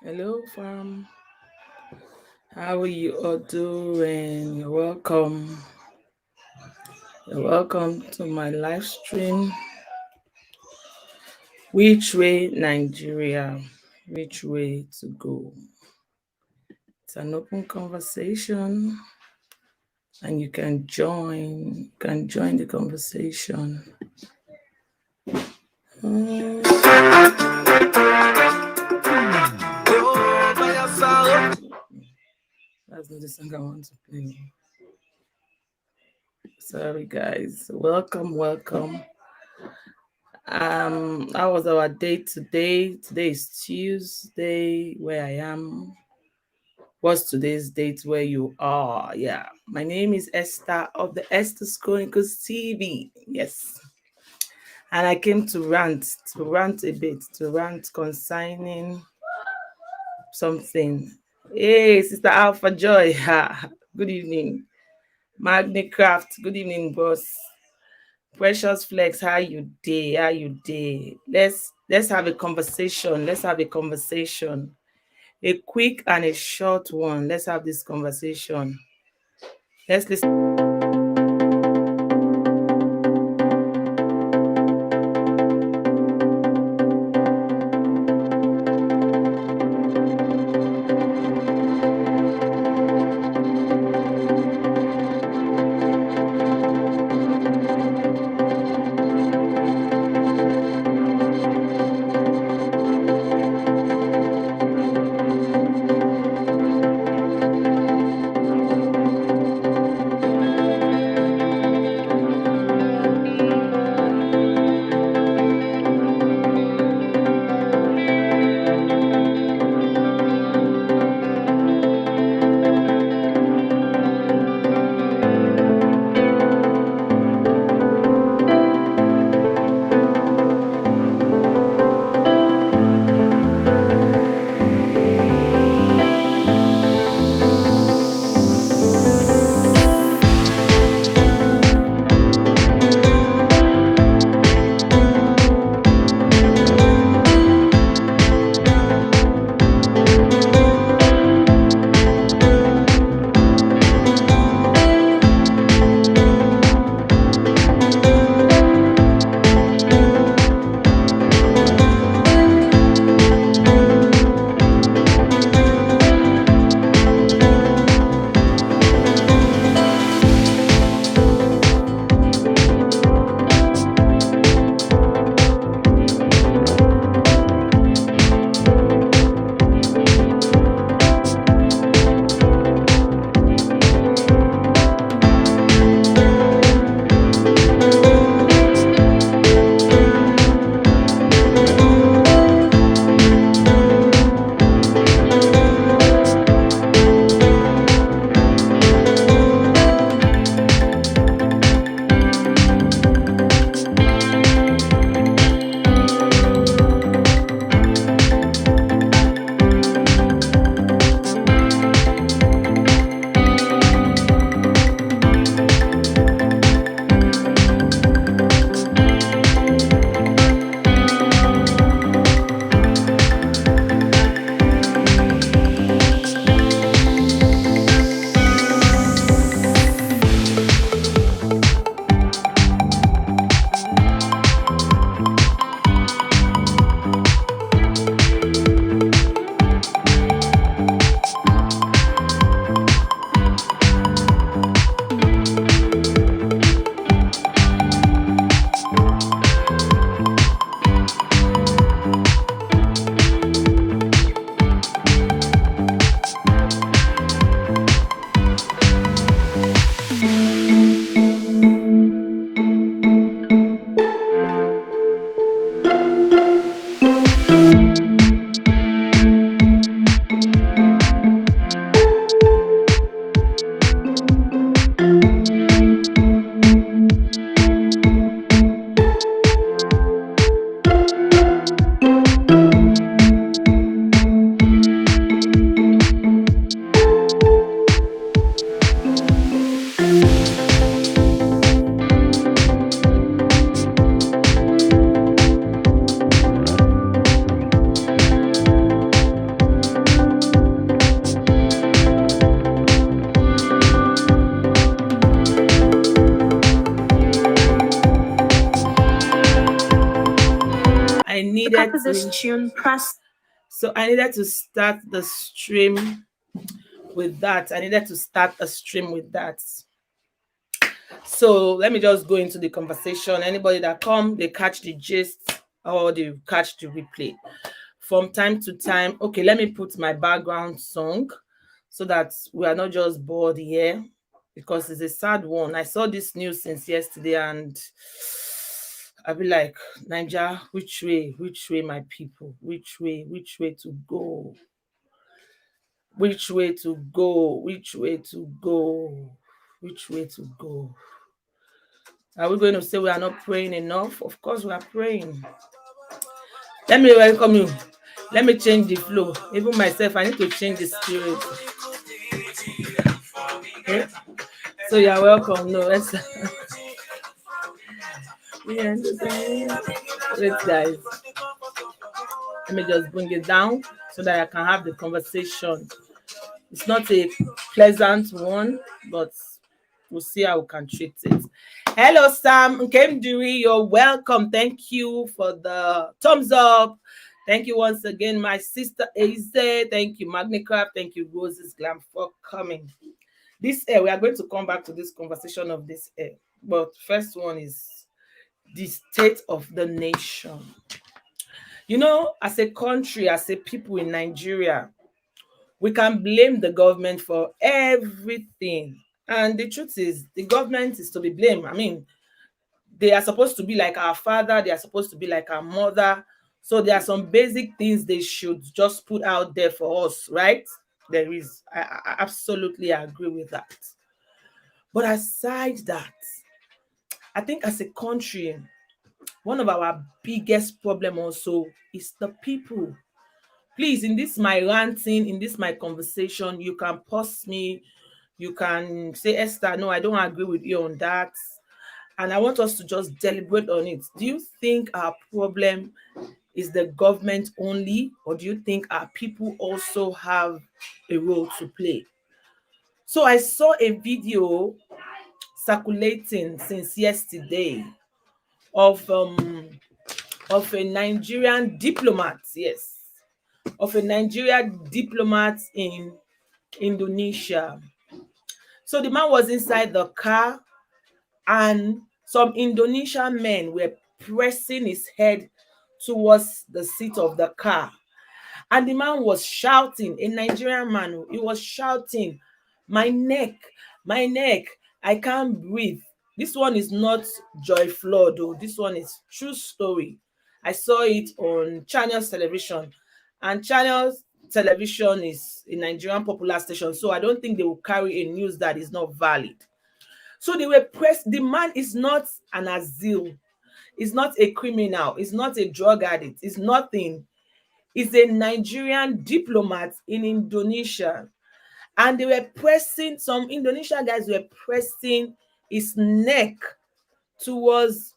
Hello, fam. How are you all doing? You're welcome. You're welcome to my live stream. Which way, Nigeria? Which way to go? It's an open conversation, and you can join. You can join the conversation. That's not the song I want to play. Sorry, guys. Welcome. How was our day today? Today is Tuesday, where I am. What's today's date where you are? Yeah. My name is Esther of the Esther's Chronicles TV. Yes. And I came to rant a bit, to rant concerning something. Hey, Sister Alpha Joy. Good evening. Magni Craft. Good evening, boss. Precious Flex, how you day? How you day? Let's have a conversation. Let's have a conversation. A quick and a short one. Let's have this conversation. Let's listen. needed to press. So I needed to start the stream with that. I needed to start a stream with that. So let me just go into the conversation. Anybody that come, they catch the gist or they catch the replay. From time to time, okay, let me put my background song so that we are not just bored here, because it's a sad one. I saw this news since yesterday and I'll be like, Niger, which way, my people, which way to go, which way to go, which way to go, which way to go. Are we going to say we are not praying enough? Of course we are praying. Let me welcome you. Let me change the flow. Even myself, I need to change the spirit. Okay? So you are welcome. No, let's wait, guys. Let me just bring it down so that I can have the conversation. It's not a pleasant one, but we'll see how we can treat it. Hello, Sam Nkemdiri. You're welcome. Thank you for the thumbs up. Thank you once again, my sister Aze. Thank you, Magnicraft. Thank you, Roses Glam, for coming. This air, we are going to come back to this conversation of this air. But first one is the state of the nation. You know, as a country, as a people in Nigeria, we can blame the government for everything. And the truth is, the government is to be blamed. I mean, they are supposed to be like our father, they are supposed to be like our mother. So there are some basic things they should just put out there for us, right? There is. I absolutely agree with that. But aside that, I think as a country, one of our biggest problem also is the people. Please, in this my ranting, in this my conversation, you can pause me, you can say, Esther, no, I don't agree with you on that. And I want us to just deliberate on it. Do you think our problem is the government only, or do you think our people also have a role to play? So I saw a video circulating since yesterday of a Nigerian diplomat, yes, of a Nigerian diplomat in Indonesia. So the man was inside the car and some Indonesian men were pressing his head towards the seat of the car. And the man was shouting, a Nigerian man, he was shouting, my neck, I can't breathe. This one is not Joy Flood, though. This one is true story. I saw it on Channels Television. And Channels Television is a Nigerian popular station, so I don't think they will carry a news that is not valid. So they were pressed. The man is not an asile. He's not a criminal. He's not a drug addict. He's nothing. He's a Nigerian diplomat in Indonesia. And they were pressing, some Indonesian guys were pressing his neck towards,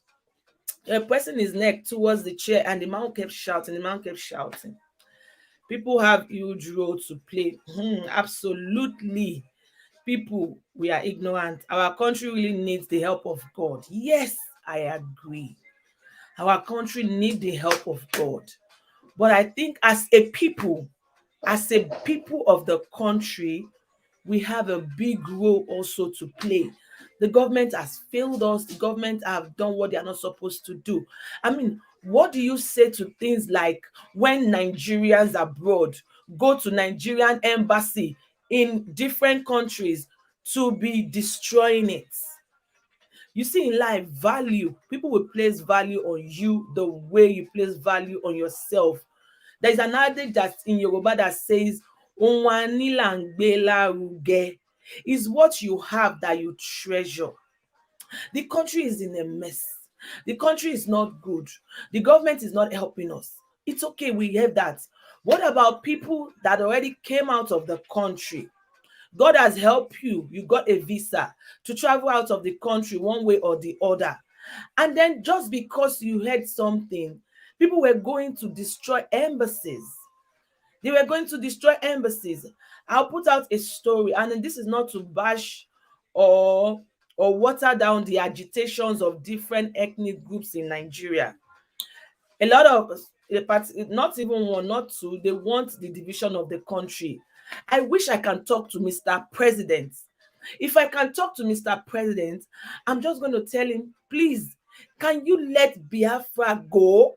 pressing his neck towards the chair, and the man kept shouting. The man kept shouting. People have huge role to play. Absolutely. People, we are ignorant. Our country really needs the help of God. Yes, I agree. Our country needs the help of God. But I think as a people of the country, we have a big role also to play. The government has failed us. The government have done what they are not supposed to do. I mean, what do you say to things like when Nigerians abroad go to Nigerian embassy in different countries to be destroying it? You see, in life, value, people will place value on you the way you place value on yourself. There is an adage that in Yoruba that says, "Ohun là ń gbé lárugẹ," is what you have that you treasure. The country is in a mess. The country is not good. The government is not helping us. It's okay, we have that. What about people that already came out of the country? God has helped you. You got a visa to travel out of the country one way or the other. And then just because you heard something, people were going to destroy embassies. They were going to destroy embassies. I'll put out a story, and this is not to bash or water down the agitations of different ethnic groups in Nigeria. A lot of the party, not even one, not two, they want the division of the country. I wish I can talk to Mr. President. If I can talk to Mr. President, I'm just going to tell him, please, can you let Biafra go?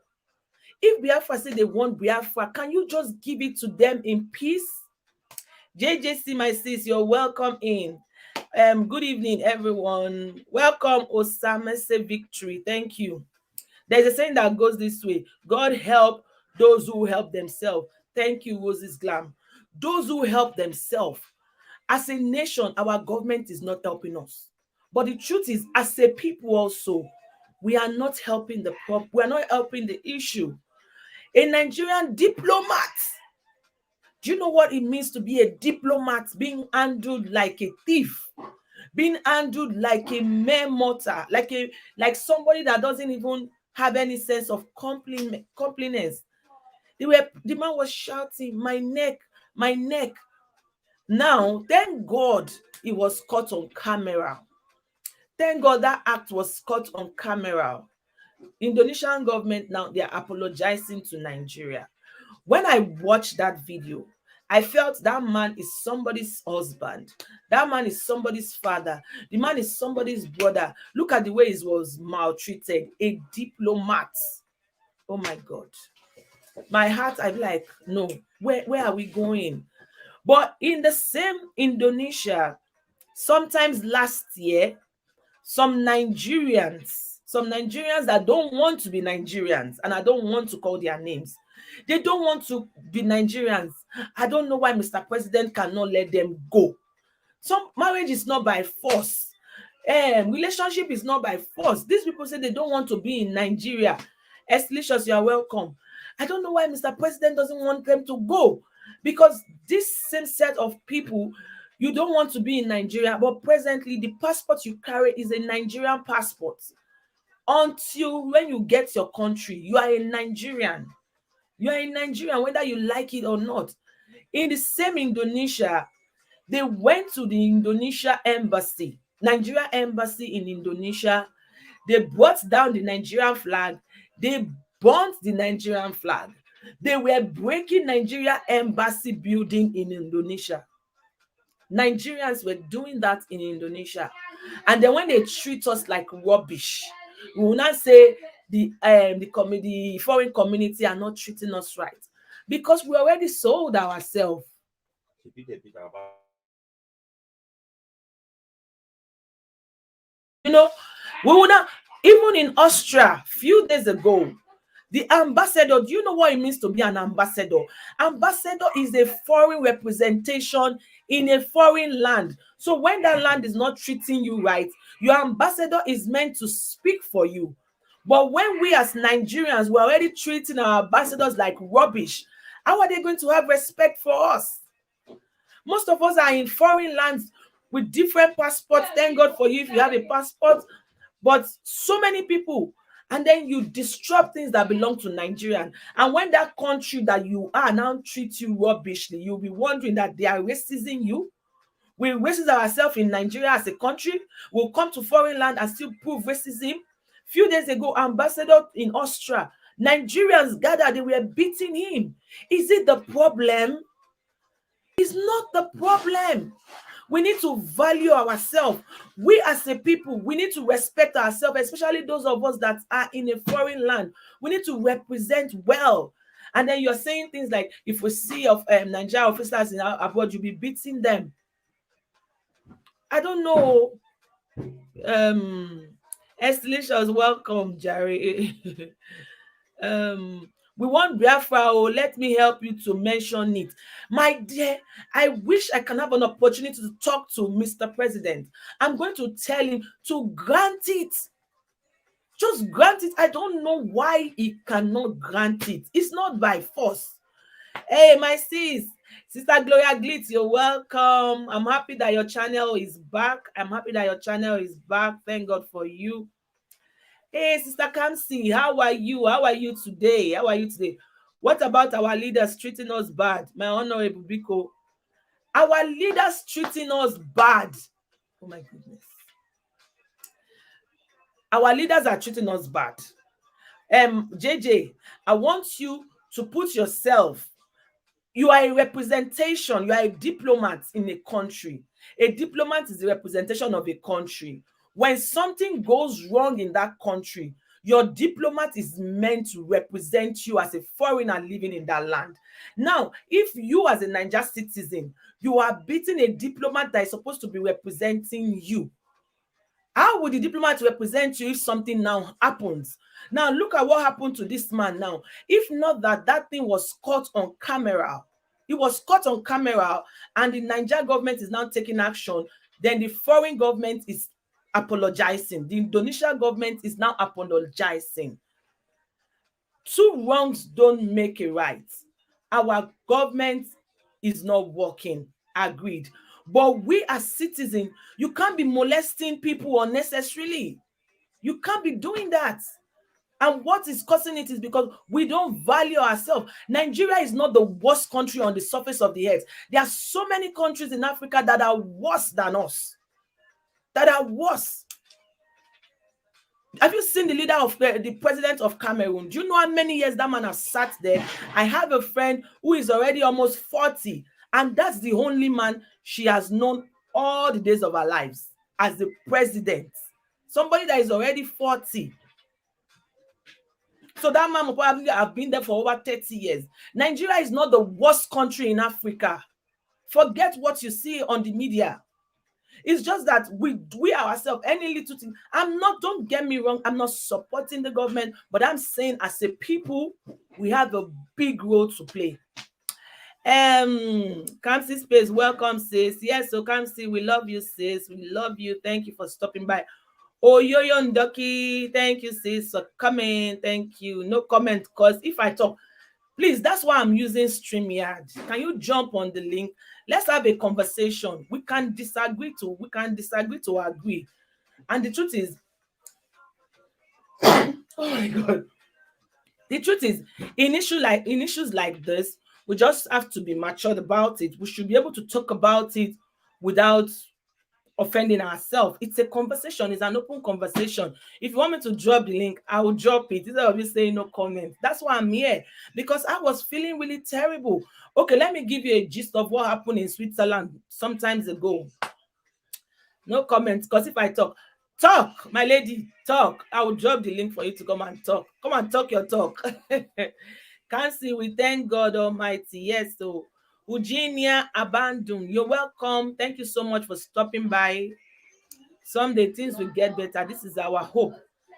If Biafra say they want Biafra, can you just give it to them in peace? JJC, my sis, you're welcome in. Good evening, everyone. Welcome, Osama say victory. Thank you. There's a saying that goes this way: God help those who help themselves. Thank you, Roses Glam. Those who help themselves. As a nation, our government is not helping us. But the truth is, as a people also, we are not helping the problem. We are not helping the issue. A Nigerian diplomat. Do you know what it means to be a diplomat, being handled like a thief, being handled like a mere mortal, like somebody that doesn't even have any sense of complaints? The man was shouting, "My neck, my neck." Now, thank God it was caught on camera. Thank God that act was caught on camera. Indonesian government now, they are apologizing to Nigeria. When I watched that video, I felt that man is somebody's husband. That man is somebody's father. The man is somebody's brother. Look at the way he was maltreated. A diplomat. Oh my God. My heart, I'm like, no, where are we going? But in the same Indonesia, sometimes last year, some Nigerians that don't want to be Nigerians, and I don't want to call their names, they don't want to be Nigerians. I don't know why Mr. President cannot let them go. Some marriage is not by force. Relationship is not by force. These people say they don't want to be in Nigeria. Estelicious, you are welcome. I don't know why Mr. President doesn't want them to go, because this same set of people, you don't want to be in Nigeria, but presently the passport you carry is a Nigerian passport. Until when you get your country, you are a Nigerian. You are a Nigerian, whether you like it or not. In the same Indonesia, they went to the Indonesia embassy, Nigeria embassy in Indonesia. They brought down the Nigerian flag. They burnt the Nigerian flag. They were breaking Nigeria embassy building in Indonesia. Nigerians were doing that in Indonesia. And then when they treat us like rubbish, we will not say the foreign community are not treating us right, because we already sold ourselves. You know, we would not, even in Austria, few days ago, the ambassador, do you know what it means to be an ambassador? Ambassador is a foreign representation in a foreign land. So when that land is not treating you right, your ambassador is meant to speak for you. But when we as Nigerians, we're already treating our ambassadors like rubbish, how are they going to have respect for us? Most of us are in foreign lands with different passports. Thank God for you if you have a passport. But so many people, and then you disrupt things that belong to Nigerian. And when that country that you are now treats you rubbishly, you'll be wondering that they are racising you. We racist ourselves in Nigeria as a country. We'll come to foreign land and still prove racism. Few days ago, ambassador in Austria, Nigerians gathered, they were beating him. Is it the problem? It's not the problem. We need to value ourselves. We as a people, we need to respect ourselves, especially those of us that are in a foreign land. We need to represent well. And then you're saying things like, if we see of Nigerian officers in abroad, you'll be beating them. I don't know. Estelicious, welcome, Jerry. We want Biafra. Oh, let me help you to mention it. My dear, I wish I can have an opportunity to talk to Mr. President. I'm going to tell him to grant it. Just grant it. I don't know why he cannot grant it. It's not by force. Hey, my Sister Gloria Glitz, you're welcome. I'm happy that your channel is back. Thank God for you. Hey, Sister Kamsi, how are you? How are you today? What about our leaders treating us bad? My Honorable Biko. Our leaders treating us bad. Oh my goodness. Our leaders are treating us bad. JJ, I want you to put yourself. You are a representation. You are a diplomat in a country. A diplomat is the representation of a country. When something goes wrong in that country, your diplomat is meant to represent you as a foreigner living in that land. Now, if you as a Niger citizen, you are beating a diplomat that is supposed to be representing you, how would the diplomat represent you if something now happens? Now, look at what happened to this man now. If not that that thing was caught on camera, it was caught on camera, and the Niger government is now taking action, then the foreign government is apologizing. The Indonesian government is now apologizing. Two wrongs don't make a right. Our government is not working. Agreed. But we as citizens, you can't be molesting people unnecessarily. You can't be doing that. And what is causing it is because we don't value ourselves. Nigeria is not the worst country on the surface of the earth. There are so many countries in Africa that are worse than us. That are worse. Have you seen the leader of the president of Cameroon? Do you know how many years that man has sat there? I have a friend who is already almost 40, and that's the only man she has known all the days of her lives as the president. Somebody that is already 40. So that man will probably have been there for over 30 years. Nigeria is not the worst country in Africa. Forget what you see on the media. It's just that we ourselves, any little thing. Don't get me wrong, I'm not supporting the government, but I'm saying as a people, we have a big role to play. Kamsi Space, welcome, sis. Yes, so Kamsi, we love you, sis. We love you. Thank you for stopping by. Oh, Yo, Ducky, thank you, sis, for coming. Thank you. No comment, because if I talk, please, that's why I'm using StreamYard. Can you jump on the link? Let's have a conversation. We can disagree to agree. And the truth is, oh my God. The truth is, in issues like this, we just have to be matured about it. We should be able to talk about it without offending ourselves. It's a conversation. It's an open conversation. If you want me to drop the link, I will drop it instead of you saying no comment. That's why I'm here, because I was feeling really terrible. Okay, let me give you a gist of what happened in Switzerland some times ago. No comments, because if I talk, my lady, talk. I will drop the link for you to come and talk. Come and talk your talk. Can't see. We thank God Almighty. Yes, so Eugenia Abandon, you're welcome. Thank you so much for stopping by. Someday things will get better. This is our hope.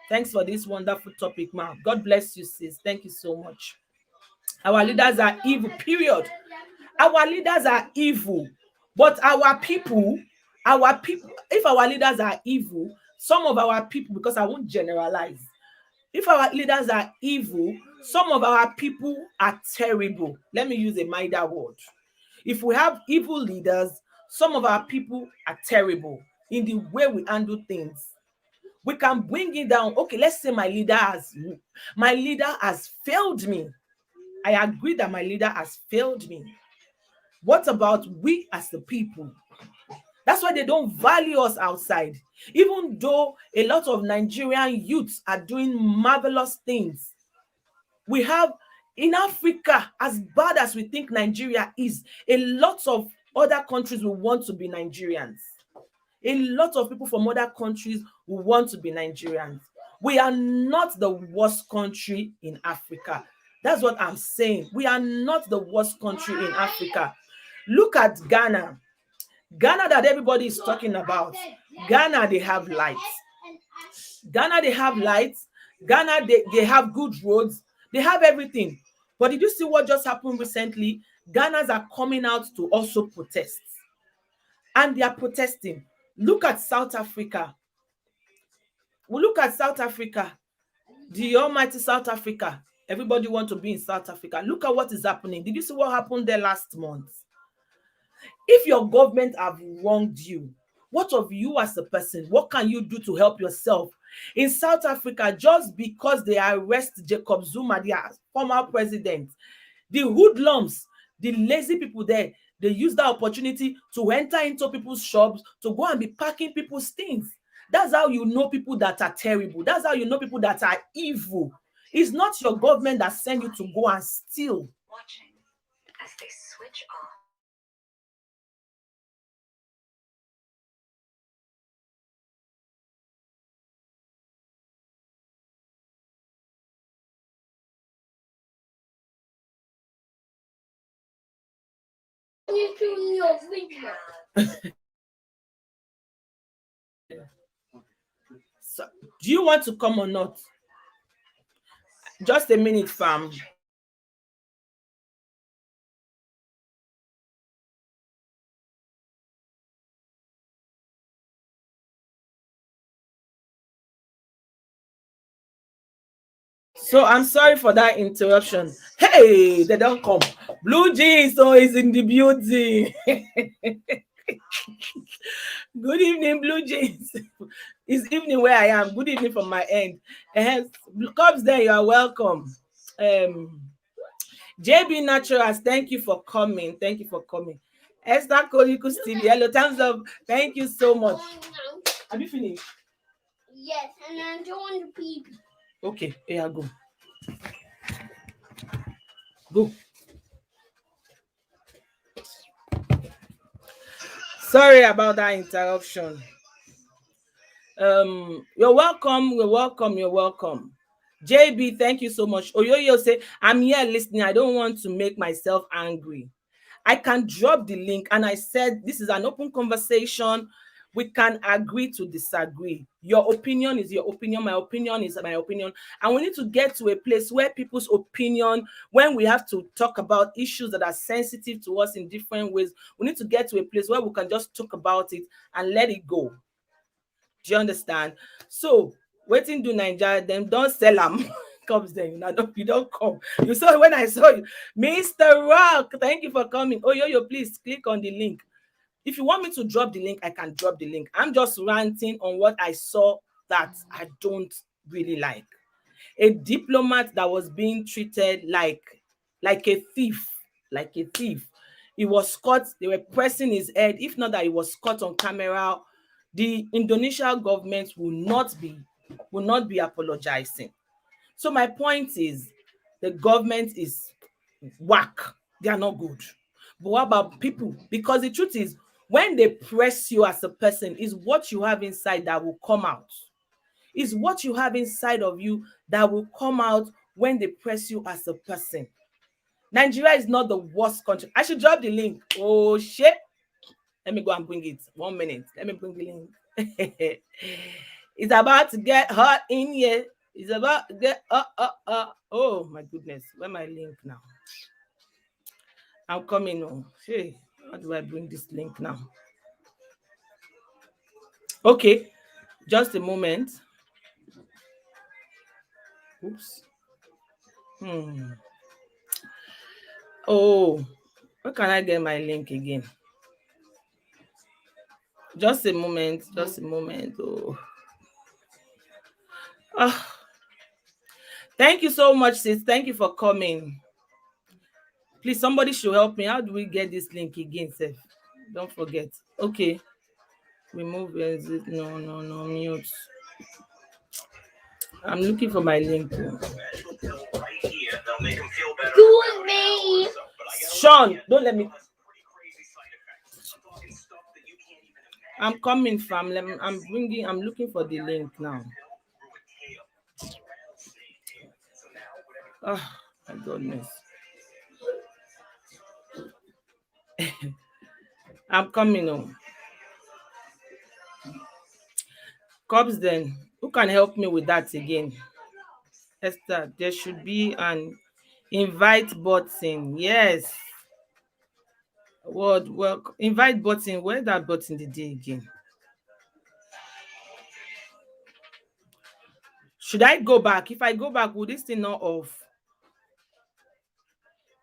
Thanks for this wonderful topic, ma'am. God bless you, sis. Thank you so much. Our leaders are evil, period. Our leaders are evil. But our people, if our leaders are evil, some of our people, because I won't generalize, if our leaders are evil, some of our people are terrible. Let me use a milder word. If we have evil leaders, some of our people are terrible in the way we handle things. We can bring it down. Okay, let's say my leader has failed me. I agree that my leader has failed me. What about we as the people? That's why they don't value us outside. Even though a lot of Nigerian youths are doing marvelous things, we have in Africa, as bad as we think Nigeria is, a lot of other countries will want to be Nigerians. A lot of people from other countries will want to be Nigerians. We are not the worst country in Africa. That's what I'm saying. We are not the worst country in Africa. Look at Ghana. Ghana that everybody is talking about. Ghana, they have lights. Ghana, they have lights. Ghana, they have good roads. They have everything. But did you see what just happened recently? Ghanaians are coming out to also protest. And they are protesting. Look at South Africa. We look at South Africa. The almighty South Africa. Everybody wants to be in South Africa. Look at what is happening. Did you see what happened there last month? If your government have wronged you, what of you as a person? What can you do to help yourself? In South Africa, just because they arrest Jacob Zuma, their former president, the hoodlums, the lazy people there, they use that opportunity to enter into people's shops, to go and be packing people's things. That's how you know people that are terrible. That's how you know people that are evil. It's not your government that send you to go and steal. Watching as they switch off. So, do you want to come or not? Just a minute, fam. So I'm sorry for that interruption. Hey, they don't come. Blue jeans, so is in the building. Good evening, Blue Jeans. It's evening where I am. Good evening from my end. Cubs, then you are welcome. JB Naturals, thank you for coming. Thank you for coming. Esther Koliku Stevie, hello, thumbs up. Thank you so much. Have you finished? Yes, and I'm doing the pee. Okay, here I go. Go. Sorry about that interruption. You're welcome. You're welcome. You're welcome. JB, thank you so much. Oyoyo say, I'm here listening. I don't want to make myself angry. I can drop the link. And I said, this is an open conversation. We can agree to disagree. Your opinion is your opinion. My opinion is my opinion. And we need to get to a place where people's opinion, when we have to talk about issues that are sensitive to us in different ways, we need to get to a place where we can just talk about it and let it go. Do you understand? So, waiting do Nigeria, them don't sell them. Comes then, you don't come. You saw when I saw you, Mr. Rock. Thank you for coming. Oh, yo, please click on the link. If you want me to drop the link, I can drop the link. I'm just ranting on what I saw that I don't really like. A diplomat that was being treated like a thief, like a thief. He was caught. They were pressing his head. If not that he was caught on camera, the Indonesian government will not be apologizing. So my point is, the government is whack. They are not good. But what about people? Because the truth is, when they press you as a person, is what you have inside that will come out. Is what you have inside of you that will come out when they press you as a person. Nigeria is not the worst country. I should drop the link. Oh shit. Let me go and bring it. 1 minute. Let me bring the link. It's about to get hot in here. It's about to get oh my goodness. Where my link now? I'm coming on. Hey, how do I bring this link now? Okay, just a moment. Oops. Oh, where can I get my link again? Just a moment. Just a moment. Oh. Thank you so much, sis. Thank you for coming. Please, somebody should help me. How do we get this link again, Seth? Don't forget. Okay. Remove it. No, mute. I'm looking for my link. Do it, me. Sean, don't let me. I'm coming, fam. I'm looking for the link now. Oh, my goodness. I'm coming on. Cops then. Who can help me with that again? Esther, there should be an invite button. Yes. Well, invite button. Where that button the day again? Should I go back? If I go back, will this thing not off?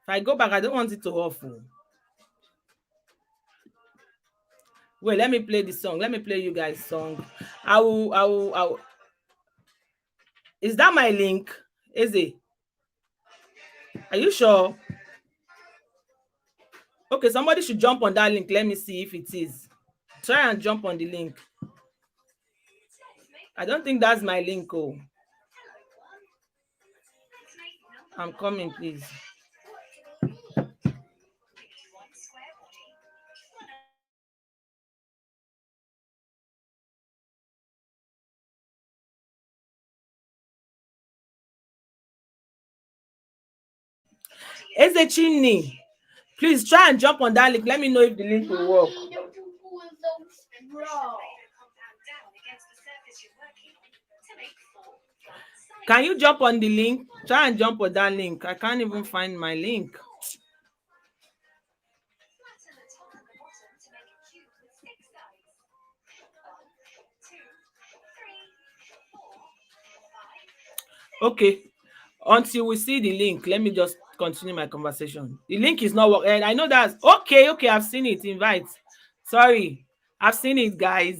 If I go back, I don't want it to off. Wait, let me play the song. Let me play you guys' song. I will. Is that my link? Is it? Are you sure? Okay, somebody should jump on that link. Let me see if it is. Try and jump on the link. I don't think that's my link. Oh. I'm coming, please. Ezechini, please try and jump on that link. Let me know if the link will work. Mommy, don't you pull so strong. Can you jump on the link? Try and jump on that link. I can't even find my link. Okay. Until we see the link, let me just continue my conversation. The link is not working. And I know that's okay. Okay, I've seen it. Invite. Sorry. I've seen it, guys.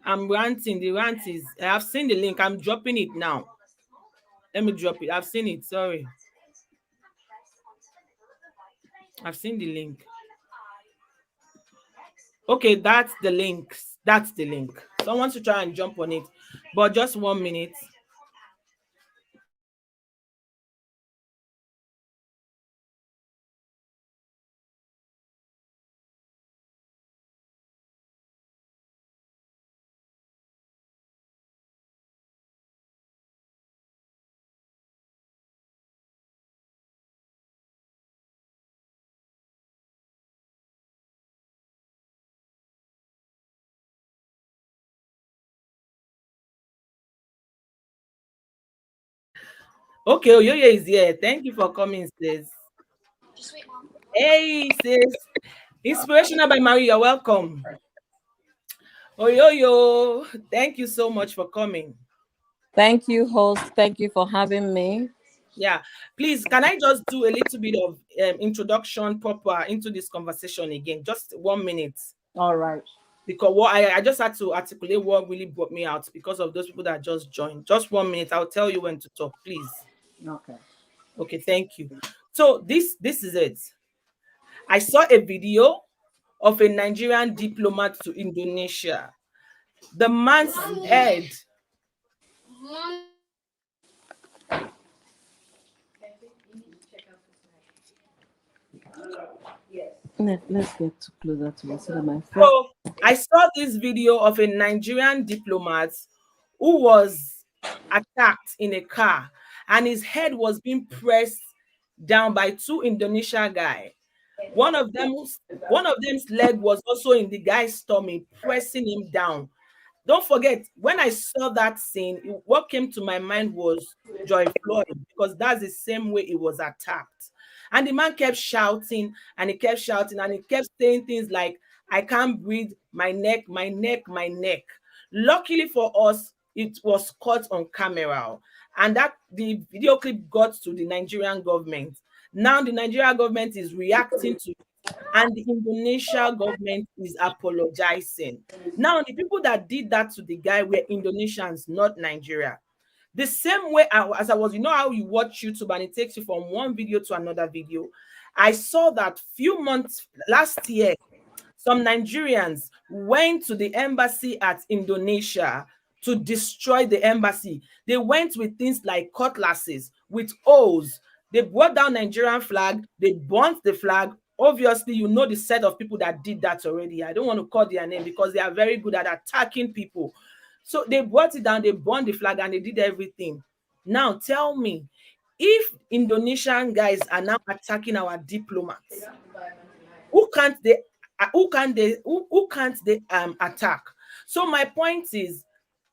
I'm ranting. The rant is I've seen the link. I'm dropping it now. Let me drop it. I've seen it. Sorry. I've seen the link. Okay, that's the link. That's the link. Someone should try and jump on it. But just 1 minute. Okay, Oyoyo is here. Thank you for coming, sis. Hey, sis. Inspirational by Marie, you're welcome. Oyoyo, thank you so much for coming. Thank you, host. Thank you for having me. Yeah, please, can I just do a little bit of introduction proper into this conversation again? Just 1 minute. All right. Because what I just had to articulate what really brought me out because of those people that just joined. Just 1 minute. I'll tell you when to talk, please. Okay. Okay, thank you. So this is it. I saw a video of a Nigerian diplomat to Indonesia. The man's head. Mommy, Let's get too closer to it so that my friend. So I saw this video of a Nigerian diplomat who was attacked in a car and his head was being pressed down by two Indonesia guys. One of them's leg was also in the guy's stomach, pressing him down. Don't forget, when I saw that scene, what came to my mind was Joy Floyd, because that's the same way he was attacked. And the man kept shouting and he kept shouting and he kept saying things like, I can't breathe, my neck, my neck, my neck. Luckily for us, it was caught on camera. And that the video clip got to the Nigerian government. Now the Nigerian government is reacting to it, and the Indonesia government is apologizing. Now, the people that did that to the guy were Indonesians, not Nigeria. The same way as I was, you know how you watch YouTube and it takes you from one video to another video. I saw that few months last year, some Nigerians went to the embassy at Indonesia to destroy the embassy. They went with things like cutlasses, with O's. They brought down Nigerian flag. They burnt the flag. Obviously, you know the set of people that did that already. I don't want to call their name because they are very good at attacking people. So they brought it down, they burned the flag, and they did everything. Now tell me, if Indonesian guys are now attacking our diplomats, who can't they who can't they attack? So my point is,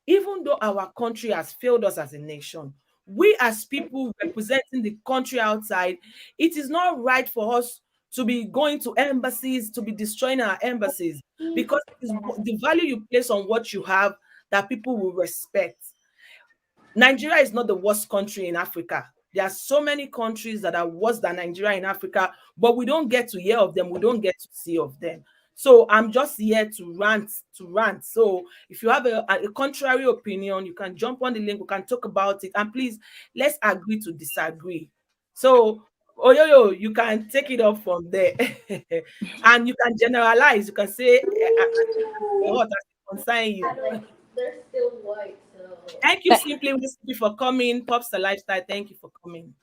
even though our country has failed us as a nation, we as people representing the country outside, it is not right for us to be going to embassies, to be destroying our embassies, because it is the value you place on what you have that people will respect. Nigeria is not the worst country in Africa. There are so many countries that are worse than Nigeria in Africa, but we don't get to hear of them. We don't get to see of them. So I'm just here to rant. So if you have a contrary opinion, you can jump on the link. We can talk about it. And please, let's agree to disagree. So, Oyoyo, you can take it off from there. And you can generalize. You can say, what does it concern you? they're still white, so. Thank you, Simply Whiskey, for coming. Popstar Lifestyle, thank you for coming.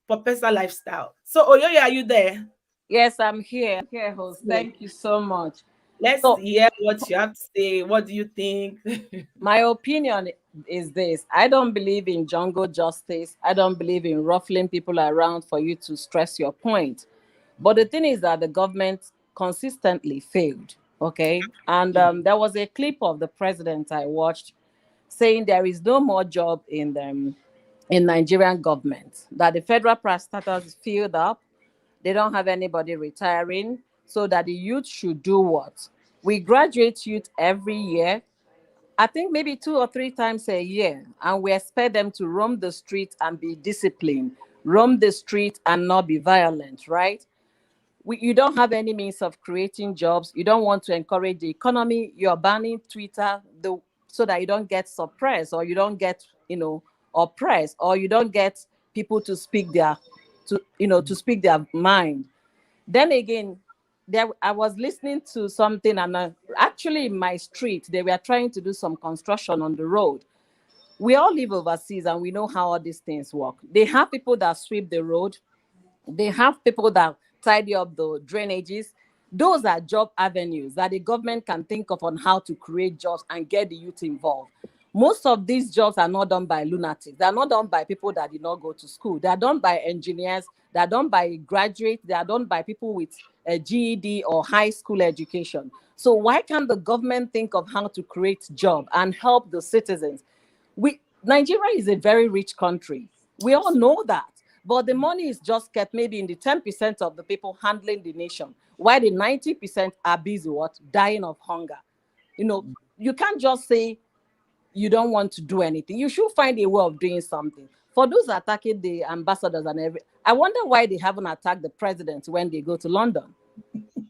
for personal lifestyle. So, Oyoyo, are you there? Yes, I'm here. Here, host. So, Thank you so much. let's So, hear what you have to say. What do you think? my opinion is this: I don't believe in jungle justice. I don't believe in ruffling people around for you to stress your point. But the thing is that the government consistently failed. Okay. And there was a clip of the president I watched saying there is no more job in Nigerian government, that the federal parastatals is filled up, they don't have anybody retiring, so that the youth should do what? We graduate youth every year, I think maybe 2 or 3 times a year, and we expect them to roam the street and be disciplined, roam the street and not be violent, right? You don't have any means of creating jobs. You don't want to encourage the economy. You're banning Twitter so that you don't get suppressed, or you don't get, oppressed, or you don't get people to speak to speak their mind. Then again, I was listening to something, and actually in my street, they were trying to do some construction on the road. We all live overseas and we know how all these things work. They have people that sweep the road, they have people that tidy up the drainages. Those are job avenues that the government can think of on how to create jobs and get the youth involved. Most of these jobs are not done by lunatics. They are not done by people that did not go to school. They are done by engineers. They are done by graduates. They are done by people with a GED or high school education. So why can't the government think of how to create job and help the citizens? Nigeria is a very rich country. We all know that. But the money is just kept maybe in the 10% of the people handling the nation, while the 90% are busy what? Dying of hunger. You can't just say you don't want to do anything. You should find a way of doing something. For those attacking the ambassadors and I wonder why they haven't attacked the president when they go to London.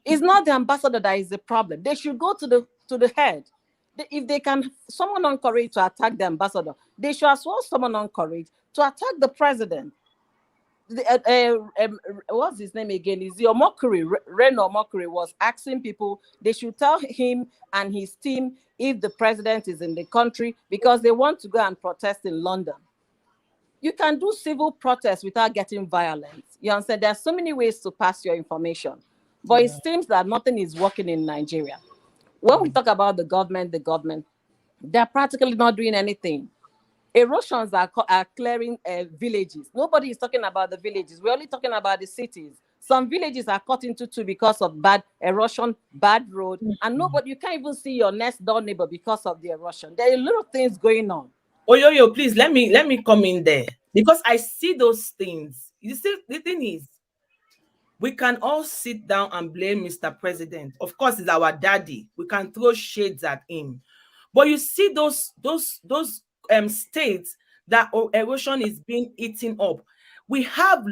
It's not the ambassador that is the problem. They should go to the head. If they can someone on courage to attack the ambassador, they should as well someone on courage to attack the president. What's his name again? Is your mockery? Reno Mockery was asking people they should tell him and his team if the president is in the country, because they want to go and protest in London. You can do civil protests without getting violent. You understand? There are so many ways to pass your information, but it seems that nothing is working in Nigeria. When we talk about the government, they're practically not doing anything. Erosions are clearing villages. Nobody is talking about the villages. We're only talking about the cities. Some villages are cut into two because of bad erosion, bad road, and you can't even see your next door neighbor because of the erosion. There are a lot of things going on. Oyoyo, please let me come in there, because I see those things. You see, the thing is, we can all sit down and blame Mr. President. Of course, he's our daddy. We can throw shades at him. But you see those states that erosion is being eaten up. We have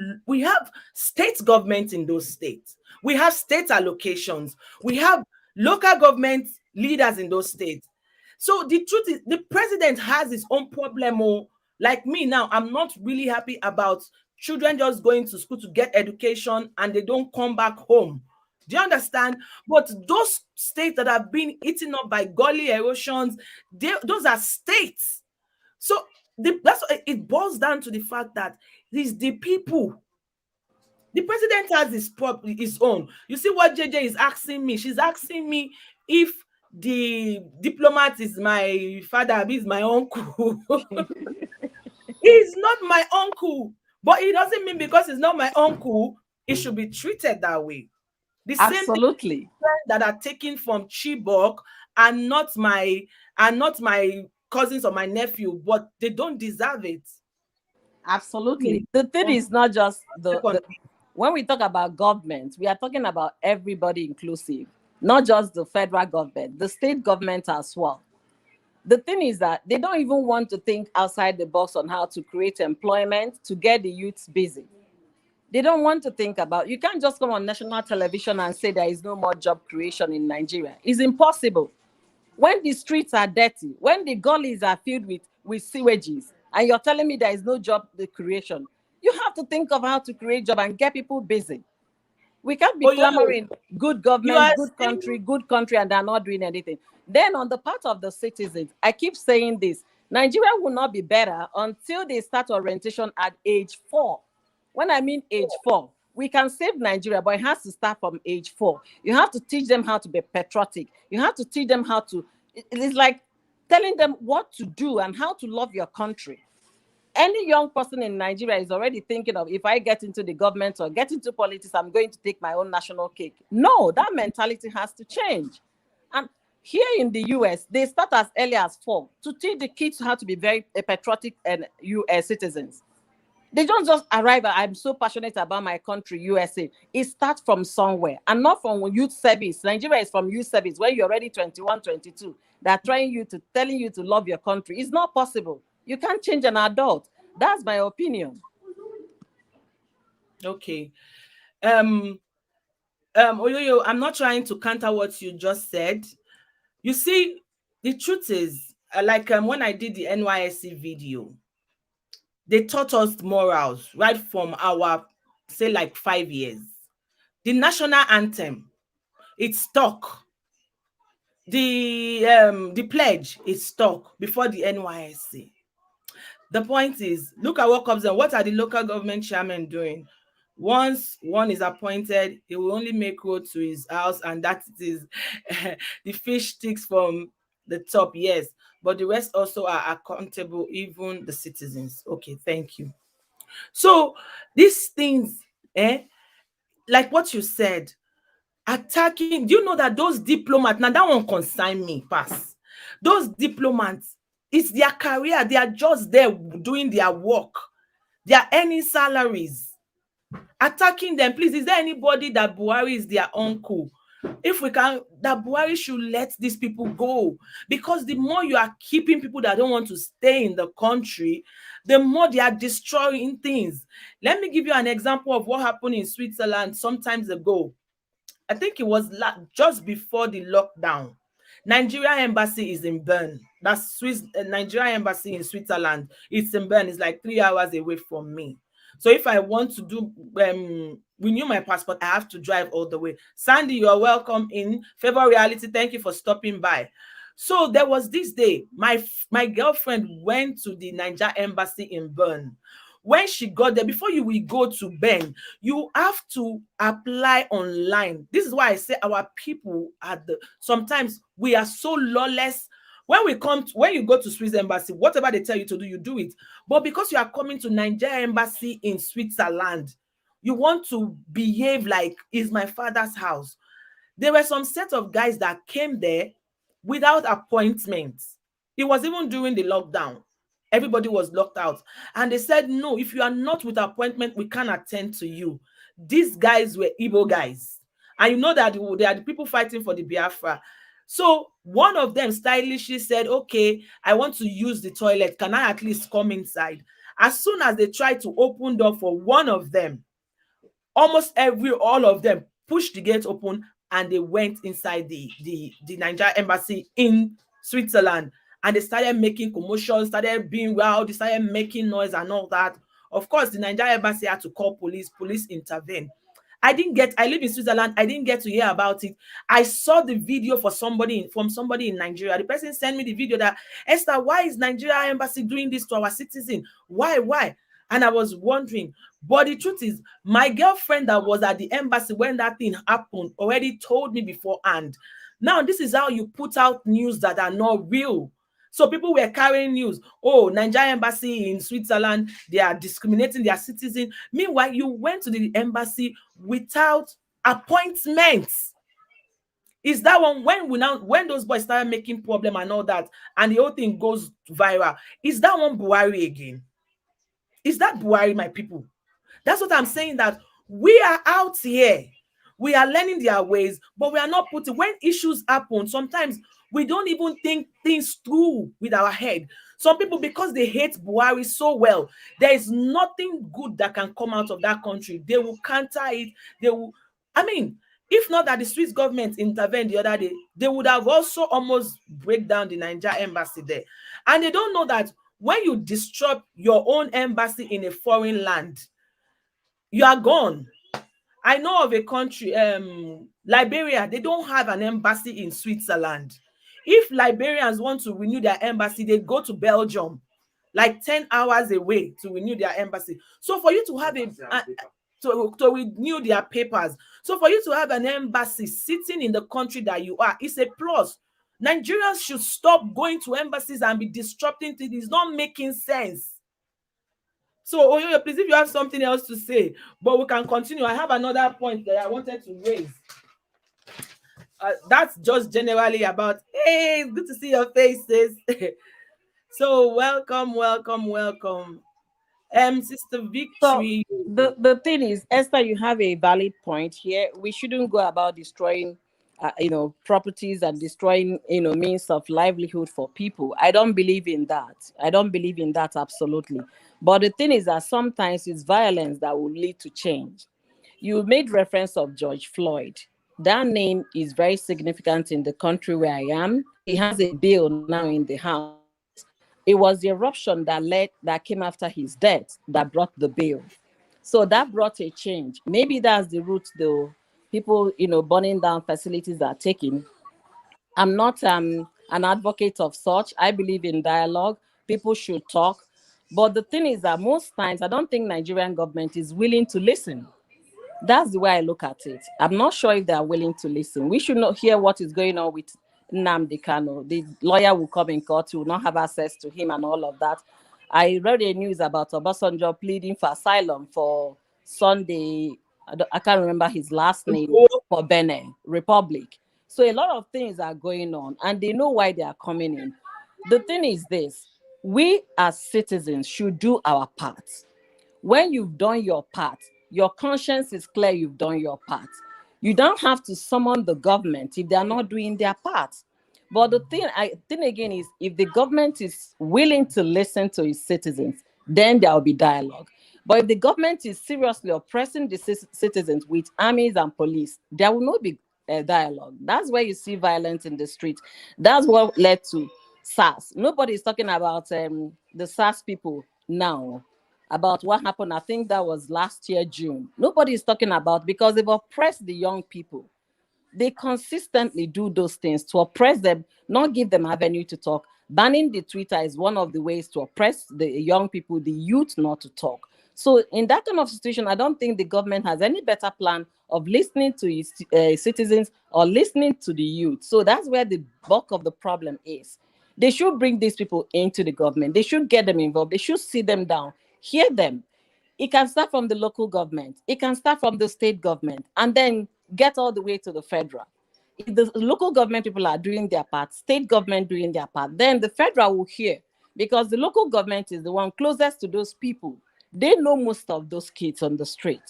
state government in those states. We have state allocations. We have local government leaders in those states. So the truth is, the president has his own problem. Oh, like me now, I'm not really happy about children just going to school to get education and they don't come back home. Do you understand? But those states that have been eaten up by gully erosions, those are states. So that's what it boils down to, the fact that it's the people. The president has his own. You see what JJ is asking me? She's asking me if the diplomat is my father, is my uncle. He's not my uncle, but it doesn't mean because he's not my uncle, it should be treated that way. The same Absolutely. that are taken from Chibok and not my cousins or my nephew, but they don't deserve it. Absolutely. The thing is not just when we talk about government, we are talking about everybody inclusive, not just the federal government, the state government as well. The thing is that they don't even want to think outside the box on how to create employment to get the youths busy. They don't want to think about, you can't just come on national television and say there is no more job creation in Nigeria. It's impossible. When the streets are dirty, when the gullies are filled with sewages, and you're telling me there is no job creation, you have to think of how to create job and get people busy. We can't be clamoring good government, good country, and they're not doing anything. Then on the part of the citizens, I keep saying this, Nigeria will not be better until they start orientation at age 4. When I mean age 4, we can save Nigeria, but it has to start from age 4. You have to teach them how to be patriotic. You have to teach them how to, it is like telling them what to do and how to love your country. Any young person in Nigeria is already thinking of, if I get into the government or get into politics, I'm going to take my own national cake. No, that mentality has to change. And here in the US, they start as early as 4 to teach the kids how to be very patriotic and US citizens. They don't just arrive at, I'm so passionate about my country, USA. It starts from somewhere and not from youth service. Nigeria is from youth service when you're already 21, 22. They're telling you to love your country. It's not possible. You can't change an adult. That's my opinion. Okay. Oyoyo, I'm not trying to counter what you just said. You see, the truth is, like when I did the NYSC video, they taught us morals right from our, say, like 5 years. The national anthem, it's stuck. The pledge is stuck before the NYSC. The point is, look at what comes in. What are the local government chairmen doing? Once one is appointed, he will only make road to his house, and that is the fish sticks from the top, yes. But the rest also are accountable, even the citizens. Okay, thank you. So these things, like what you said, attacking, do you know that those diplomats, now that one concern me, pass. Those diplomats, it's their career. They are just there doing their work. They are earning salaries. Attacking them, please, is there anybody that Buhari is their uncle? If we can, that Buhari should let these people go, because the more you are keeping people that don't want to stay in the country, the more they are destroying things. Let me give you an example of what happened in Switzerland some times ago. I think it was just before the lockdown. Nigeria embassy is in Bern. That's Nigeria embassy in Switzerland. It's in Bern. It's like 3 hours away from me. So if I want to do renew my passport, I have to drive all the way. Sandy, you are welcome in Favor Reality. Thank you for stopping by. So there was this day, my girlfriend went to the Nigeria embassy in Bern. When she got there, before you will go to Ben, you have to apply online. This is why I say our people sometimes we are so lawless. When you go to Swiss embassy, whatever they tell you to do, you do it. But because you are coming to Nigeria embassy in Switzerland, you want to behave like it's my father's house. There were some set of guys that came there without appointments. It was even during the lockdown. Everybody was locked out. And they said, no, if you are not with appointment, we can't attend to you. These guys were Igbo guys. And you know that they are the people fighting for the Biafra. So one of them stylishly said, okay, I want to use the toilet. Can I at least come inside? As soon as they tried to open door for one of them, all of them pushed the gate open and they went inside the Nigeria embassy in Switzerland. And they started making commotion, started being loud, they started making noise and all that. Of course, the Nigeria embassy had to call police. Police intervened. I live in Switzerland. I didn't get to hear about it. I saw the video from somebody in Nigeria. The person sent me the video that, Esther, why is Nigeria embassy doing this to our citizen? Why? And I was wondering. But the truth is, my girlfriend that was at the embassy when that thing happened already told me beforehand. Now, this is how you put out news that are not real. So people were carrying news. Oh, Nigeria embassy in Switzerland, they are discriminating their citizens. Meanwhile, you went to the embassy without appointments. Is that one when those boys started making problem and all that, and the whole thing goes viral? Is that one Buhari again? Is that Buhari, my people? That's what I'm saying, that we are out here. We are learning their ways, but we are not putting, when issues happen, sometimes we don't even think things through with our head. Some people, because they hate Buhari so well, there is nothing good that can come out of that country. They will counter it. If not that the Swiss government intervened the other day, they would have also almost break down the Nigeria embassy there. And they don't know that when you disrupt your own embassy in a foreign land, you are gone. I know of a country, Liberia, they don't have an embassy in Switzerland. If Liberians want to renew their embassy, they go to Belgium. like 10 hours away to renew their embassy. So for you to have to renew their papers, so for you to have an embassy sitting in the country that you are, it's a plus. Nigerians should stop going to embassies and be disrupting things. It's not making sense. So, Oyoyo, please, if you have something else to say, but we can continue. I have another point that I wanted to raise. That's just generally about, hey, it's good to see your faces. So, welcome, welcome, welcome. Sister So Victory. the thing is, Esther, you have a valid point here. We shouldn't go about destroying, properties and destroying, means of livelihood for people. I don't believe in that. I don't believe in that absolutely. But the thing is that sometimes it's violence that will lead to change. You made reference of George Floyd. That name is very significant in the country where I am. He has a bill now in the House. It was the eruption that came after his death that brought the bill. So that brought a change. Maybe that's the route though. People, burning down facilities are taking. I'm not an advocate of such. I believe in dialogue. People should talk. But the thing is that most times I don't think Nigerian government is willing to listen. That's the way I look at it. I'm not sure if they are willing to listen. We should not hear what is going on with Nnamdi Kanu. The lawyer will come in court, will not have access to him and all of that. I read a news about Obasanjo pleading for asylum for Sunday. I can't remember his last name, for Benin Republic. So a lot of things are going on, and they know why they are coming in. The thing is this: we as citizens should do our part. When you've done your part, your conscience is clear, you've done your part. You don't have to summon the government if they are not doing their part. But the thing again is, if the government is willing to listen to its citizens, then there will be dialogue. But if the government is seriously oppressing the citizens with armies and police, there will not be a dialogue. That's where you see violence in the street. That's what led to SARS. Nobody is talking about the SARS people now, about what happened. I think that was last year, June. Nobody is talking about, because they've oppressed the young people. They consistently do those things to oppress them, not give them avenue to talk. Banning the Twitter is one of the ways to oppress the young people, the youth, not to talk. So in that kind of situation, I don't think the government has any better plan of listening to its citizens or listening to the youth. So that's where the bulk of the problem is. They should bring these people into the government. They should get them involved. They should sit them down, hear them. It can start from the local government. It can start from the state government, and then get all the way to the federal. If the local government people are doing their part, state government doing their part, then the federal will hear, because the local government is the one closest to those people. They know most of those kids on the street.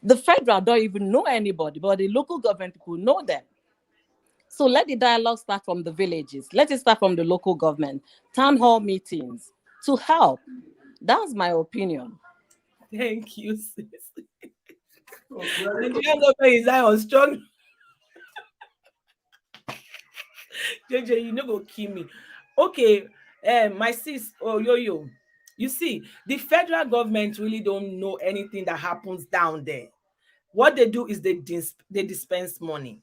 The federal don't even know anybody, but the local government people know them. So let the dialogue start from the villages. Let it start from the local government, town hall meetings to help. That's my opinion. Thank you, sis. Nigerian government is on strong. JJ, you no go kill me. Okay, my sis, oh yo yo. You see, the federal government really don't know anything that happens down there. What they do is they dispense money.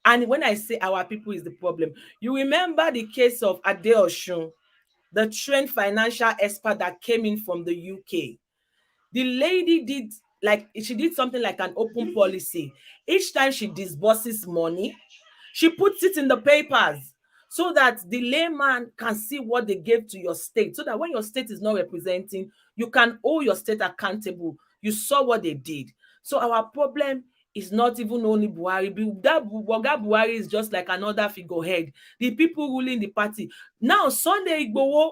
And when I say our people is the problem, you remember the case of Adeoshun, the trained financial expert that came in from the UK. The lady did, like, she did something like an open policy. Each time she disburses money, she puts it in the papers so that the layman can see what they gave to your state, so that when your state is not representing, you can hold your state accountable. You saw what they did. So our problem is not even only Buhari. That Boga Buhari is just like another figurehead. The people ruling the party. Now, Sunday Igboho,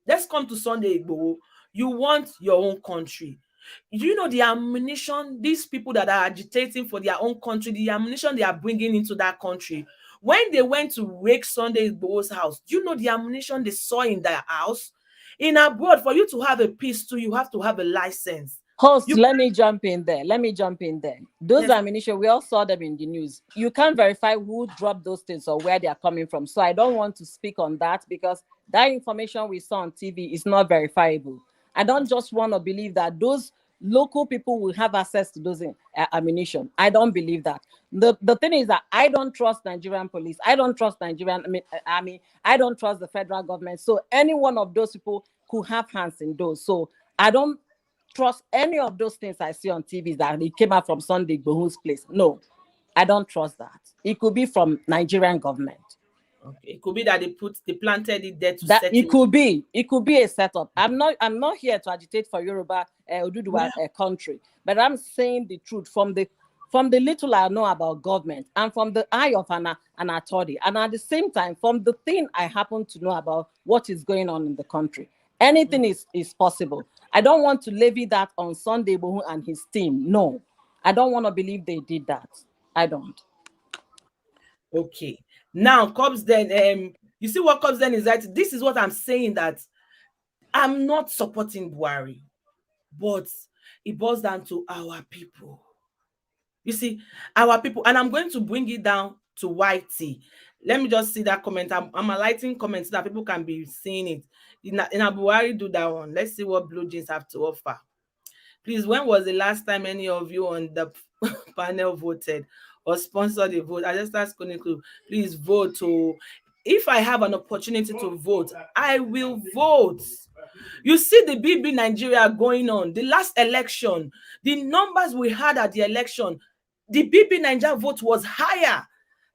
let's come to Sunday Igboho. You want your own country. You know the ammunition, these people that are agitating for their own country, the ammunition they are bringing into that country. When they went to wake Sunday Igboho's house, do you know the ammunition they saw in their house? In abroad, for you to have a peace too, you have to have a license. Host, let me jump in there. Those Yes. ammunition, we all saw them in the news. You can't verify who dropped those things or where they are coming from. So I don't want to speak on that, because that information we saw on TV is not verifiable. I don't just want to believe that those local people will have access to those ammunition. I don't believe that. The thing is that I don't trust Nigerian police. I don't trust Nigerian army. I don't trust the federal government. So any one of those people could have hands in those. So I don't trust any of those things I see on TV that it came out from Sunday Igbohu's place. No, I don't trust that. It could be from Nigerian government. Okay. It could be that they planted it there to That set it it. could be a setup. I'm not here to agitate for Yoruba Oduduwa country, but I'm saying the truth from the little I know about government and from the eye of an authority, and at the same time from the thing I happen to know about what is going on in the country. Anything is possible. I don't want to levy that on Sunday Igbohu and his team. No, I don't want to believe they did that. I don't. Okay. Now comes then you see what comes then is that this is what I'm saying, that I'm not supporting Buhari, but it boils down to our people. You see, our people, and I'm going to bring it down to YT. Let me just see that comment. I'm highlighting comments so that people can be seeing it. In Buhari, do that one. Let's see what Blue Jeans have to offer. Please, when was the last time any of you on the panel voted or sponsored a vote? I just ask Koniku, please vote. If I have an opportunity to vote, I will vote. You see the BB Nigeria going on. The last election, the numbers we had at the election, the BB Nigeria vote was higher.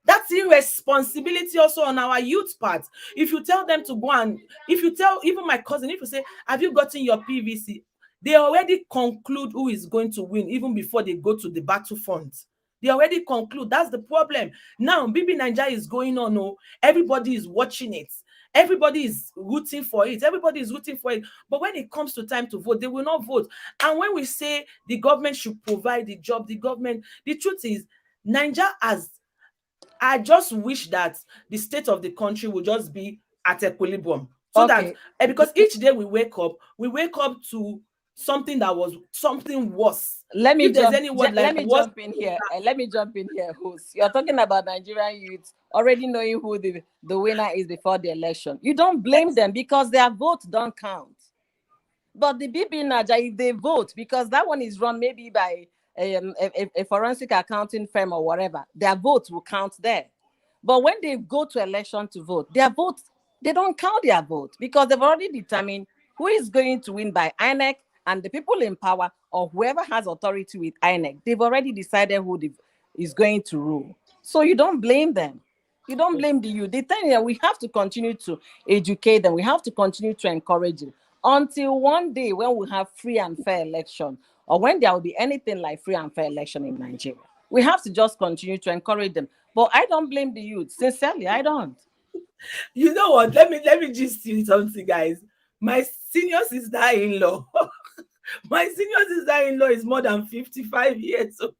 That's irresponsibility also on our youth part. If you tell them to go and, if you tell even my cousin, if you say, have you gotten your PVC? They already conclude who is going to win even before they go to the battlefront. They already conclude. That's the problem. Now, BB Nigeria is going on. Oh, everybody is watching it. Everybody is rooting for it. Everybody is rooting for it. But when it comes to time to vote, they will not vote. And when we say the government should provide the job, the truth is, Nigeria has, I just wish that the state of the country will just be at equilibrium. So that, because each day we wake up to something that was something worse. Let me jump in here, host. You're talking about Nigerian youths already knowing who the winner is before the election. You don't blame them because their vote don't count. But the BB Naija, if they vote, because that one is run maybe by a forensic accounting firm or whatever, their vote will count there. But when they go to election to vote, their vote, they don't count their vote because they've already determined who is going to win by INEC, and the people in power or whoever has authority with INEC, they've already decided who is going to rule. So you don't blame them. You don't blame the youth. The thing is, we have to continue to educate them. We have to continue to encourage them until one day when we have free and fair election, or when there will be anything like free and fair election in Nigeria. We have to just continue to encourage them. But I don't blame the youth. Sincerely, I don't. You know what? Let me just see something, guys. My senior sister-in-law, is more than 55 years old.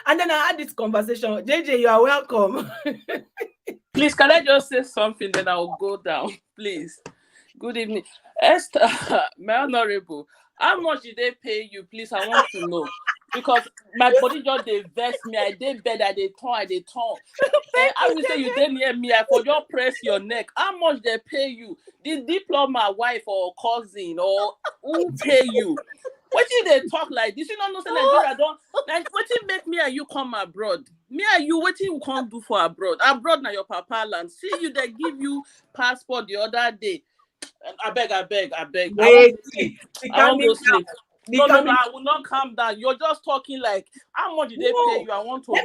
And then I had this conversation. JJ, you are welcome. Please, can I just say something, then I'll go down, please? Good evening. Esther, my honorable, how much did they pay you? Please, I want to know. Because my body just they vex me. I did bed, I did turn. I will say you did near me, I could just press your neck. How much they pay you? Did diploma wife or cousin or who pay you? What did they talk like this? You know, Nigeria don't like what did make me and you come abroad? Me and you, what you can't do for abroad? Abroad now your papa land. See you, they give you passport the other day. I beg. Wait, I won't go sleep. No, I will not calm down. You're just talking like, how much did they pay you? I want to know.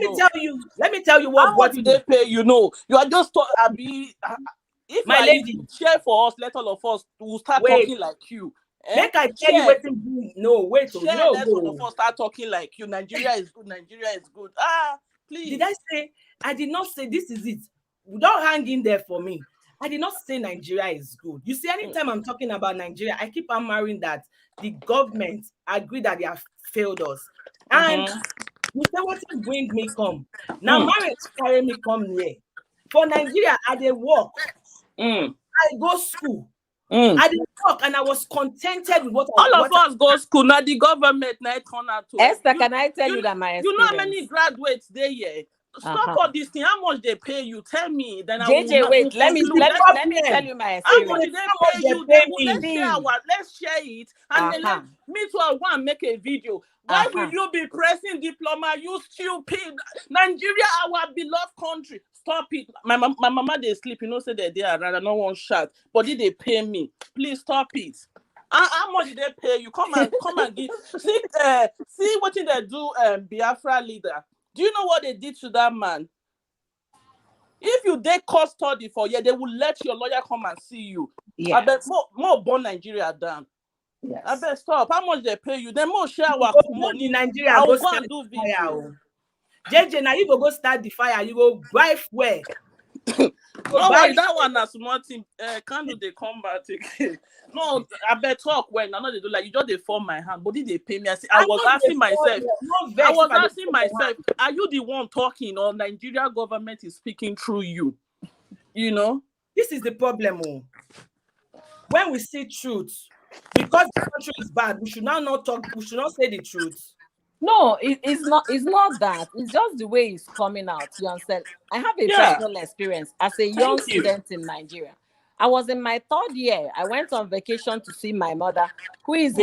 Let me tell you what. How much did they pay you? No, you are just talking. If my lady share for us, let all of us will start talking like you. Make I tell you what to do. No, wait. Share, let all of us start talking like you. Nigeria is good. Nigeria is good. Please. Did I say? I did not say this is it. Don't hang in there for me. I did not say Nigeria is good. You see, anytime I'm talking about Nigeria, I keep hammering that the government agree that they have failed us. And you say what you bring me come. Now marriage carry me come here. For Nigeria, I dey work. I go school. I did work and I was contented with what all of us go school. Now the government now turn out to Esther, can I tell you that my experience? You know how many graduates there here? stop all this thing. How much they pay you? Tell me. Then I will JJ, not wait, let me conclude. let me tell you my How much experience. did they How much pay they you? pay Let's me? share let's share it. And then let me too, I want to make a video. Why will you be pressing diploma? You stupid. Nigeria, our beloved country. Stop it. My mama, they sleep. You know, say they around. I don't want shot. But did they pay me? Please stop it. How much did they pay you? Come and give. See what did they do, Biafra leader. Do you know what they did to that man? If you did custody for they will let your lawyer come and see you. Yeah. I bet more born Nigeria down. Yes. I bet stop. How much they pay you? Then more share our money. Nigeria I go will go start and do the fire. video. JJ, now you go start the fire. You go drive where? No worry, that one as small thing. Kanu they come back again. No, I bet talk when I know they do like you just they form my hand, but did they pay me? I was asking myself. I was asking myself, are you the one talking or Nigeria government is speaking through you? You know? This is the problem. When we see truth, because the country is bad, we should now not talk, we should not say the truth. No, it's not that. It's just the way it's coming out. You understand? I have a personal experience as a young student in Nigeria. I was in my 3rd year. I went on vacation to see my mother, who is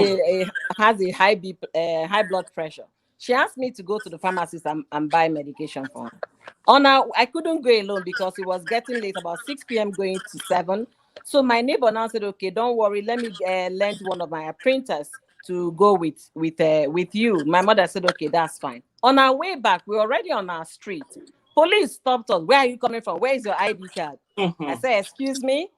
has a high blood pressure. She asked me to go to the pharmacist and buy medication for her. I couldn't go alone because it was getting late, about 6 p.m. going to 7. So my neighbor now said, "Okay, don't worry. Let me lend one of my printers to go with you." My mother said, "Okay, that's fine." On our way back, we're already on our street. Police stopped us. "Where are you coming from? Where is your ID card?" I said, "Excuse me."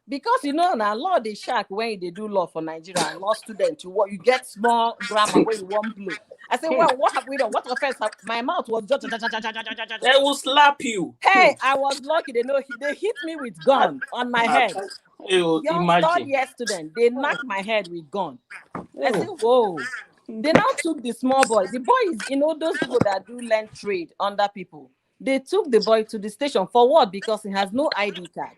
Because now law they shark when they do law for Nigeria and law student, you get small grammar where you want blue. I said, "Well, what have we done? What offense my mouth was just they will slap you." Hey, I was lucky. They hit me with gun on my head. Young 3rd year student, they knocked my head with gun. I said, "Whoa." They now took the small boy. The boy is, those people that do land trade under people. They took the boy to the station for what? Because he has no ID card.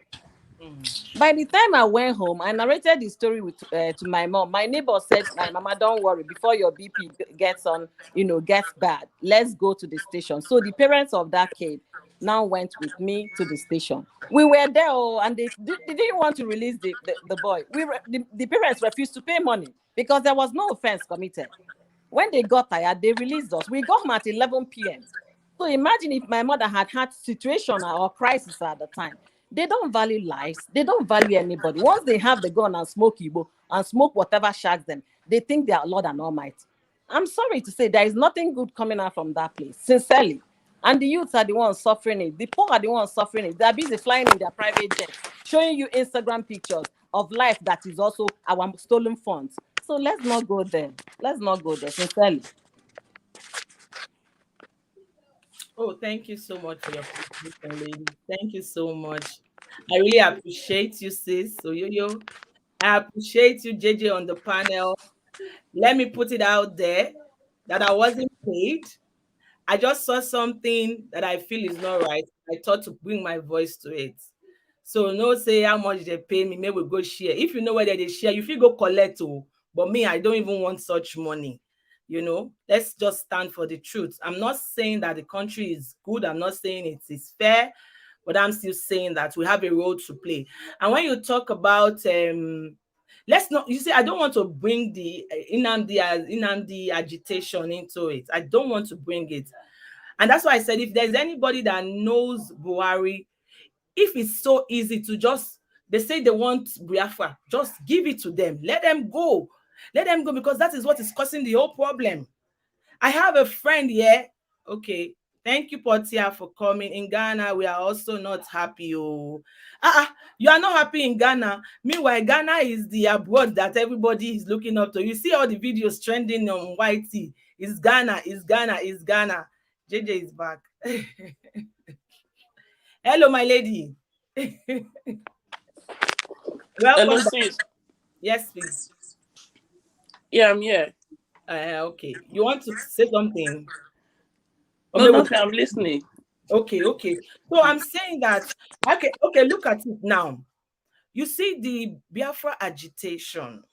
By the time I went home, I narrated the story to my mom. My neighbor said, "My mama, don't worry. Before your BP gets bad, let's go to the station." So the parents of that kid now went with me to the station. We were there, and they didn't want to release the boy. The parents refused to pay money because there was no offense committed. When they got tired, they released us. We got home at 11 p.m. So imagine if my mother had situation or crisis at the time. They don't value lives. They don't value anybody. Once they have the gun and smoke Igbo and smoke whatever shacks them, they think they are Lord and Almighty. I'm sorry to say there is nothing good coming out from that place, sincerely. And the youths are the ones suffering it. The poor are the ones suffering it. They're busy flying in their private jets, showing you Instagram pictures of life that is also our stolen funds. So let's not go there. Let's not go there, sincerely. Oh, thank you so much for your contribution, lady. Thank you so much. I really appreciate you, sis. So yo. I appreciate you, JJ, on the panel. Let me put it out there that I wasn't paid. I just saw something that I feel is not right. I thought to bring my voice to it. So no say how much they pay me, maybe we go share. If you know whether they share, you feel go collect. But me, I don't even want such money. Let's just stand for the truth. I'm not saying that the country is good. I'm not saying it is fair, but I'm still saying that we have a role to play. And when you talk about let's not, you see, I don't want to bring the Nnamdi agitation into it. I don't want to bring it. And that's why I said, if there's anybody that knows Buhari, if it's so easy to they say they want Biafra, just give it to them. Let them go. Let them go, because that is what is causing the whole problem. I have a friend here. Okay. Thank you, Portia, for coming. In Ghana, we are also not happy. Oh, you are not happy in Ghana. Meanwhile, Ghana is the abroad that everybody is looking up to. You see all the videos trending on YT. It's Ghana, it's Ghana, it's Ghana. JJ is back. Hello, my lady. Welcome. Hello, sis. Yes, please. Yeah, I'm here. Okay. You want to say something? No, nothing. I'm listening. Okay. So I'm saying that, okay, look at it now. You see the Biafra agitation.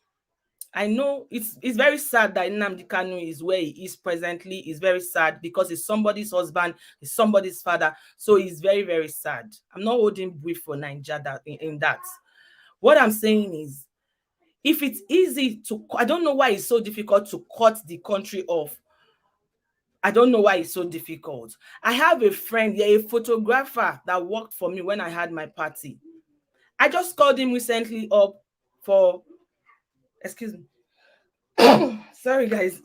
I know it's very sad that Nnamdi Kanu is where he is presently. It's very sad because it's somebody's husband, it's somebody's father. So it's very, very sad. I'm not holding brief for Nigeria that in that. What I'm saying is, if it's easy to, I don't know why it's so difficult to cut the country off. I don't know why it's so difficult. I have a friend, yeah, a photographer that worked for me when I had my party. I just called him recently up for, excuse me. Sorry, guys.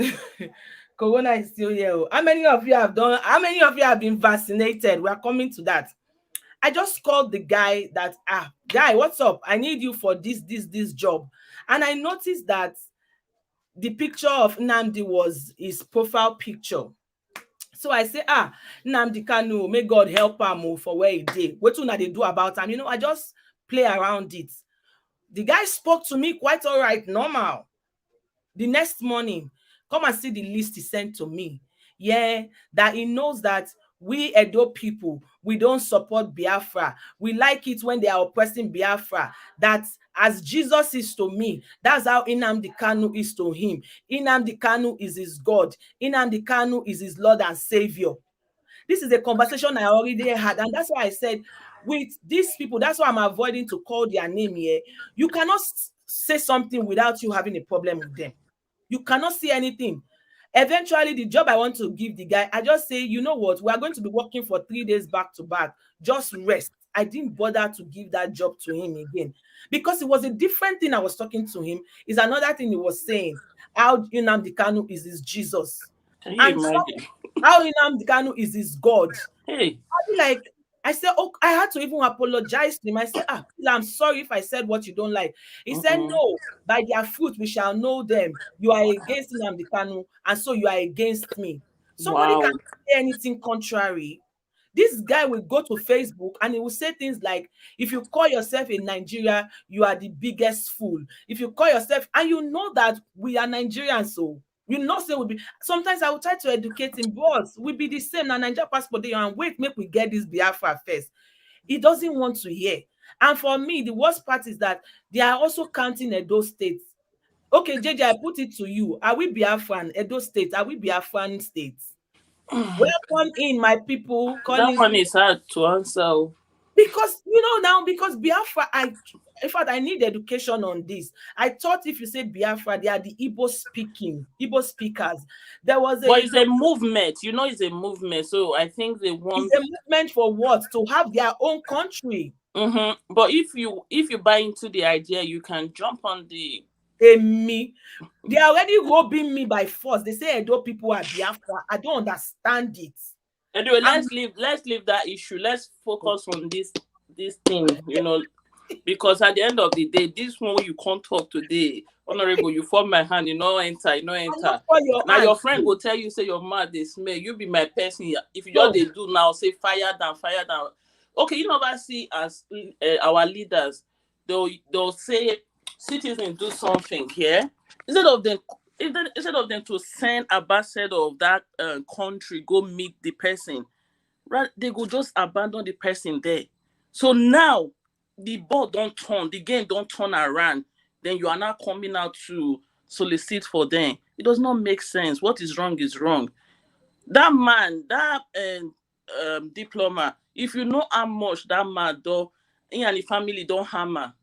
Corona is still here. Oh. How many of you have done? How many of you have been vaccinated? We are coming to that. I just called the guy that, guy, what's up? I need you for this job. And I noticed that the picture of Nnamdi was his profile picture. So I say, Nnamdi Kanu, may God help him for where he did. What do they do about him? You know, I just play around it. The guy spoke to me quite all right, normal. The next morning, come and see the list he sent to me. Yeah, that he knows that we Edo people, we don't support Biafra. We like it when they are oppressing Biafra. That as Jesus is to me, that's how Nnamdi Kanu is to him. Nnamdi Kanu is his God. Nnamdi Kanu is his Lord and Savior. This is a conversation I already had, and that's why I said, with these people, that's why I'm avoiding to call their name here. You cannot say something without you having a problem with them. You cannot see anything. Eventually, the job I want to give the guy, I just say, you know what, we are going to be working for 3 days back to back. Just rest. I didn't bother to give that job to him again because it was a different thing I was talking to him. Is another thing he was saying. How Nnamdi Kanu is his Jesus. Can you And imagine? how Nnamdi Kanu is his God. Hey, I be like, I said, oh, I had to even apologize to him. I said, I'm sorry if I said what you don't like. He said, no, by their fruit we shall know them. You are against Nnamdi Kanu, and so you are against me. Somebody wow. can say anything contrary. This guy will go to Facebook and he will say things like, if you call yourself in Nigeria, you are the biggest fool. If you call yourself, and you know that we are Nigerians, so you know, say we be. Sometimes I will try to educate him, boss. We be the same. Now, Nigeria passport, they and wait, make we get this Biafra first. He doesn't want to hear. And for me, the worst part is that they are also counting Edo states. Okay, JJ, I put it to you. Are we Biafran? Edo state? Are we Biafran states? Welcome in, my people. That Calling one is hard to answer. Oh. because you know now, because Biafra, in fact, I need education on this. I thought if you say Biafra, they are the Igbo speakers. There was But a it's a movement, you know, it's a movement. So I think they It's want. a movement for what? To have their own country. But if you buy into the idea, you can jump on the. Me. They are already robbing me by force. They say Edo people are Biafra. I don't understand it. Anyway, I'm let's leave that issue. Let's focus on this thing, because at the end of the day, this one you can't talk today, honorable. You form my hand, you know enter. not for your Now hand. your friend will tell you say your mouth they smell. You be my person here. If you No. just they do now, say fire down, fire down. Okay, you never see as our leaders, they'll say citizens do something here instead of them. Instead of them to send ambassador of that country go meet the person, right? They go just abandon the person there. So now the ball don't turn, the game don't turn around. Then you are now coming out to solicit for them. It does not make sense. What is wrong is wrong. That man, that diploma, if you know how much that man do, he and the family don't hammer.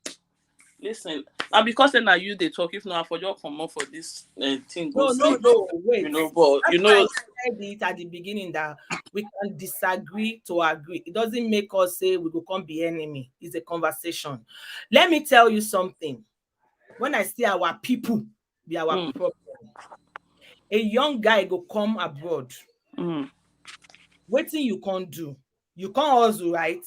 Listen, and because then I use they talk, if not for your come up for this thing go see. No. Wait. But That's why I said it at the beginning that we can disagree to agree. It doesn't make us say we go come be enemy. It's a conversation. Let me tell you something. When I see our people be our problem, a young guy go come abroad. Waiting you can't do. You can't also, right?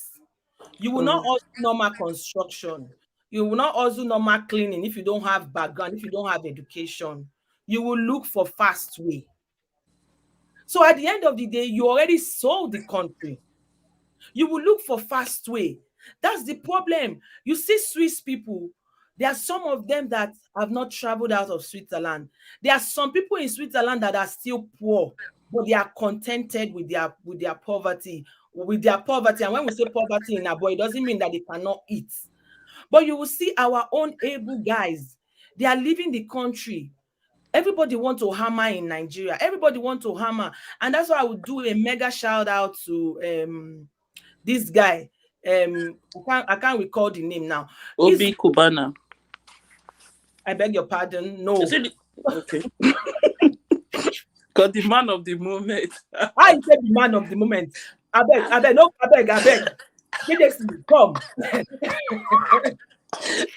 You will not also normal construction. You will not also normal cleaning if you don't have background, if you don't have education. You will look for fast way. So at the end of the day, you already sold the country. You will look for fast way. That's the problem. You see Swiss people, there are some of them that have not traveled out of Switzerland. There are some people in Switzerland that are still poor, but they are contented with their poverty. And when we say poverty in Abo, it doesn't mean that they cannot eat. But you will see our own able guys. They are leaving the country. Everybody want to hammer in Nigeria. Everybody want to hammer. And that's why I would do a mega shout out to this guy. I can't recall the name now. Obi Kubana. I beg your pardon. No. Okay. Because the man of the moment. I said the man of the moment. I beg. Come.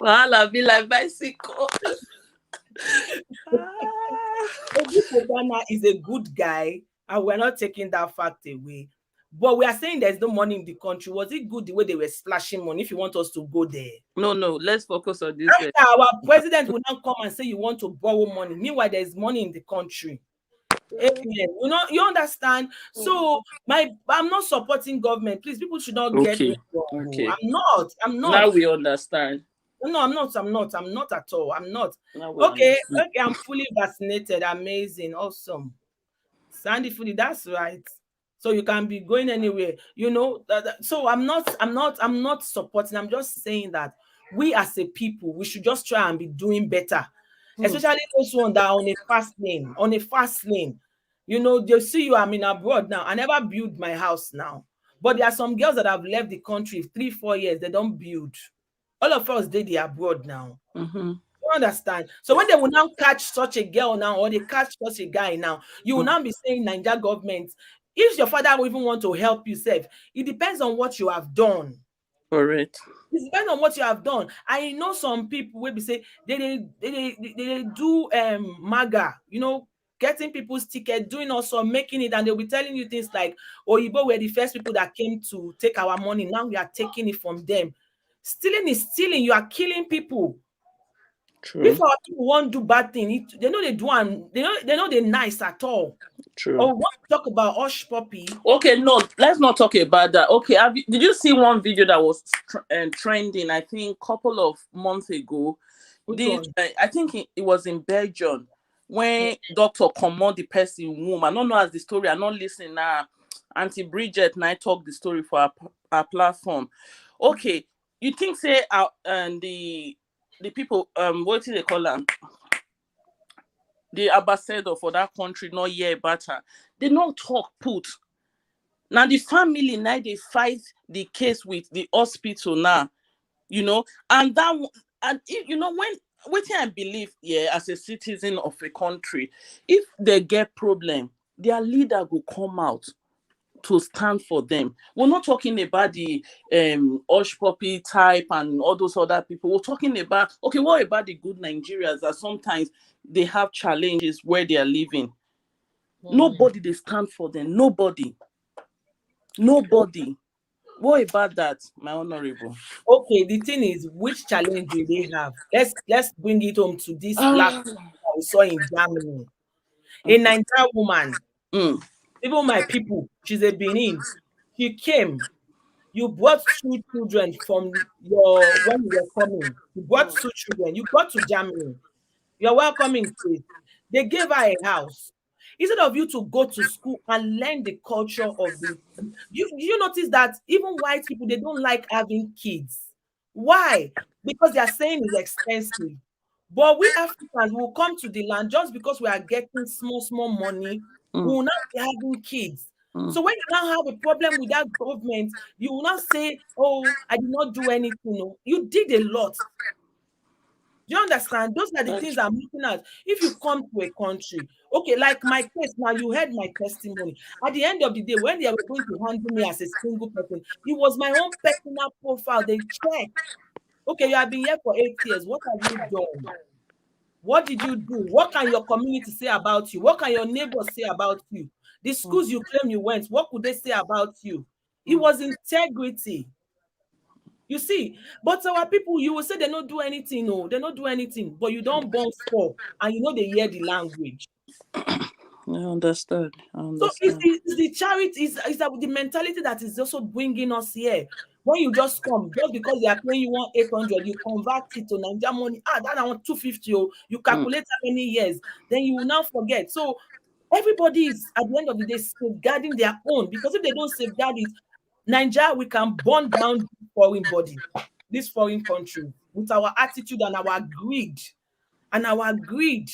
I'll be like bicycle. Obi Kubana is a good guy, and we're not taking that fact away. But we are saying there's no money in the country. Was it good the way they were splashing money? If you want us to go there, no, let's focus on this. Our president will not come and say you want to borrow money. Meanwhile, there's money in the country. Amen. You understand? So I'm not supporting government. Please, people should not get me wrong. Okay. I'm not. Now we understand. No, I'm not at all. I'm not. Okay, I'm fully vaccinated. Amazing, awesome. Sandy fully, that's right. So you can be going anywhere, so I'm not supporting. I'm just saying that we as a people, we should just try and be doing better. Especially those ones that are on a fast lane. They see you, I'm in abroad now. I never build my house now. But there are some girls that have left the country 3-4 years, they don't build. All of us did the abroad now. You understand? So when they will now catch such a girl now, or they catch such a guy now, you will now be saying Nigeria government, if your father will even want to help you, it depends on what you have done. Correct. It depends on what you have done. I know some people will be say they do MAGA, getting people's ticket, doing also making it, and they'll be telling you things like, oh, Igbo were the first people that came to take our money. Now we are taking it from them. Stealing is stealing. You are killing people. True. If our people won't do bad thing, they know they do, and they know they're nice at all. True. Or what talk about Hush Puppy? Okay, no, let's not talk about that. Okay, did you see one video that was trending? I think a couple of months ago. I think it was in Belgium when doctor command the person womb. I don't know as the story. I'm not listening now. Auntie Bridget and I talk the story for our platform. Okay, you think say and the people what do they call them? The ambassador for that country not hear better. They not talk put. Now the family now they fight the case with the hospital now, and when I believe, as a citizen of a country, if they get problem, their leader will come out to stand for them. We're not talking about the Hush Puppy type and all those other people. We're talking about, okay, what about the good Nigerians that sometimes they have challenges where they are living? Nobody they stand for them. Nobody. What about that, my honorable? Okay, the thing is, which challenge do they have? Let's bring it home to this last we saw in Germany. A Nigerian woman, even my people, she's a Benin. She came. You brought 2 children from when you were coming. You brought 2 children. You got to Germany. You're welcoming to it. They gave her a house. Instead of you to go to school and learn the culture of the, you notice that even white people, they don't like having kids. Why? Because they are saying it's expensive. But we Africans will come to the land just because we are getting small money. We will not be having kids. So when you now have a problem with that government, you will not say, oh, I did not do anything. No, you did a lot. Do you understand? Those are the things I'm looking at. If you come to a country, okay, like my case now, you heard my testimony. At the end of the day, when they were going to handle me as a single person, it was my own personal profile. They checked. Okay, you have been here for 8 years. What have you done? What did you do? What can your community say about you? What can your neighbors say about you? The schools you claim you went, what could they say about you? It was integrity. You see, but our people, you will say they don't do anything, no, they don't do anything, but you don't born for, and they hear the language. I understand. So it's the charity, is the mentality that is also bringing us here. When you just come, just because they are paying you 800, you convert it to Nigerian money. That I want 250. You calculate how many years, then you will now forget. So everybody is at the end of the day safeguarding their own, because if they don't safeguard it, Nigeria, we can burn down this foreign body, this foreign country, with our attitude and our greed. and our greed.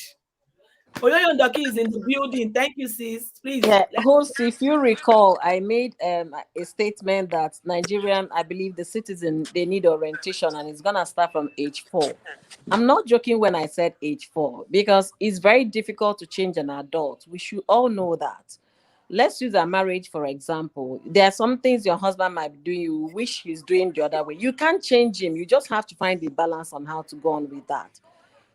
Oyoyo Ducky is in the building. Thank you, sis. Please. Yeah, host, if you recall, I made a statement that Nigerian, I believe the citizen, they need orientation and it's gonna start from age 4. I'm not joking when I said age 4 because it's very difficult to change an adult. We should all know that. Let's use a marriage for example. There are some things your husband might be doing, you wish he's doing the other way. You can't change him. You just have to find the balance on how to go on with that.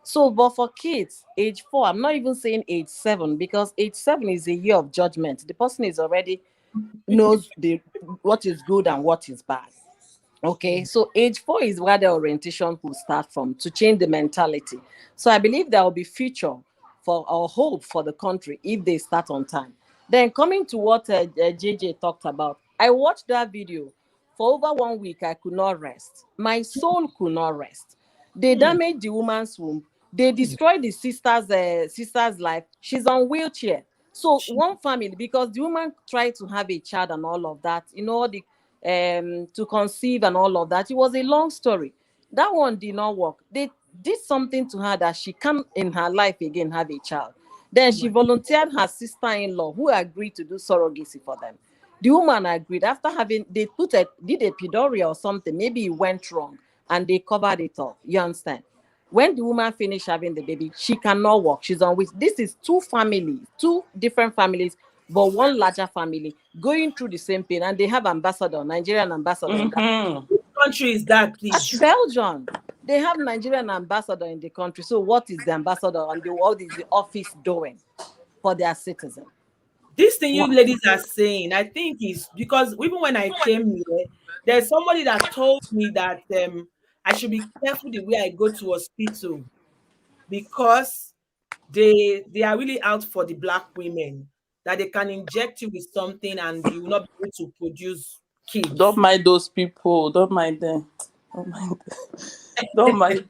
So, but for kids, age 4, I'm not even saying age 7 because age 7 is a year of judgment. The person is already knows the what is good and what is bad. Okay, so age 4 is where the orientation will start from to change the mentality. So I believe there will be future for our hope for the country if they start on time. Then coming to what JJ talked about, I watched that video for over 1 week. I could not rest. My soul could not rest. They damaged the woman's womb. They destroyed the sister's life. She's on wheelchair. So one family, because the woman tried to have a child and all of that, the to conceive and all of that. It was a long story. That one did not work. They did something to her that she can't in her life again have a child. Then she volunteered her sister-in-law who agreed to do surrogacy for them. The woman agreed after having they did a pedoria or something. Maybe it went wrong and they covered it up. You understand? When the woman finished having the baby, she cannot walk. She's on which this is two families, two different families, but one larger family going through the same pain, and they have ambassador, Nigerian ambassador in that. Mm-hmm. Which country is that, please? Belgium. They have Nigerian ambassador in the country. So what is the ambassador and what is the office doing for their citizen? This thing you What? ladies are saying, I think is because even when I came here, there's somebody that told me that I should be careful the way I go to hospital because they are really out for the black women, that they can inject you with something and you will not be able to produce Don't kids. mind those people. Don't mind them. Don't mind them. Don't mind.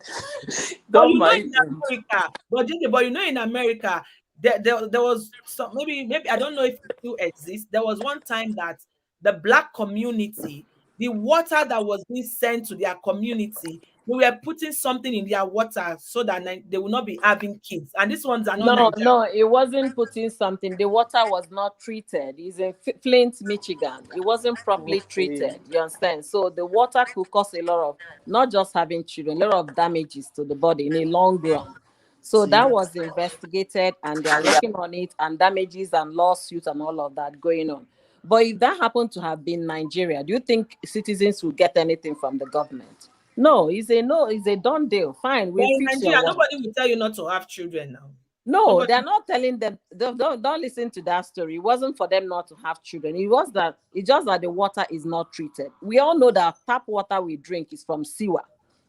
But Don't you know in mind them. America, but you know in America, there was some maybe I don't know if it still exists. There was one time that the black community, the water that was being sent to their community, they were putting something in their water so that they will not be having kids. And these ones are not No, Nigerian. no, it wasn't putting something. The water was not treated. It's in Flint, Michigan. It wasn't properly Okay. treated. You understand? So the water could cause a lot of, not just having children, a lot of damages to the body in a long run. So that See. was investigated and they are working on it, and damages and lawsuits and all of that going on. But if that happened to have been Nigeria, do you think citizens will get anything from the government? No, it's a done deal. Fine, But we'll in fix your Nigeria, water. nobody will tell you not to have children now. No, Nobody. they're not telling them. Don't listen to that story. It wasn't for them not to have children. It's just that the water is not treated. We all know that tap water we drink is from sewer.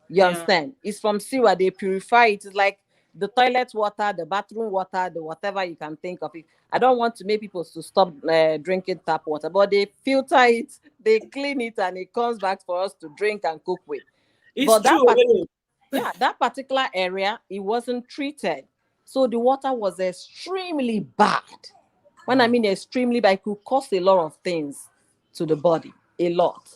You Yeah. understand? It's from sewer. They purify it. It's like the toilet water, the bathroom water, the whatever you can think of it. I don't want to make people to stop drinking tap water, but they filter it, they clean it, and it comes back for us to drink and cook with. It's But true. yeah, that particular area, it wasn't treated. So the water was extremely bad. When I mean extremely bad, it could cause a lot of things to the body, a lot.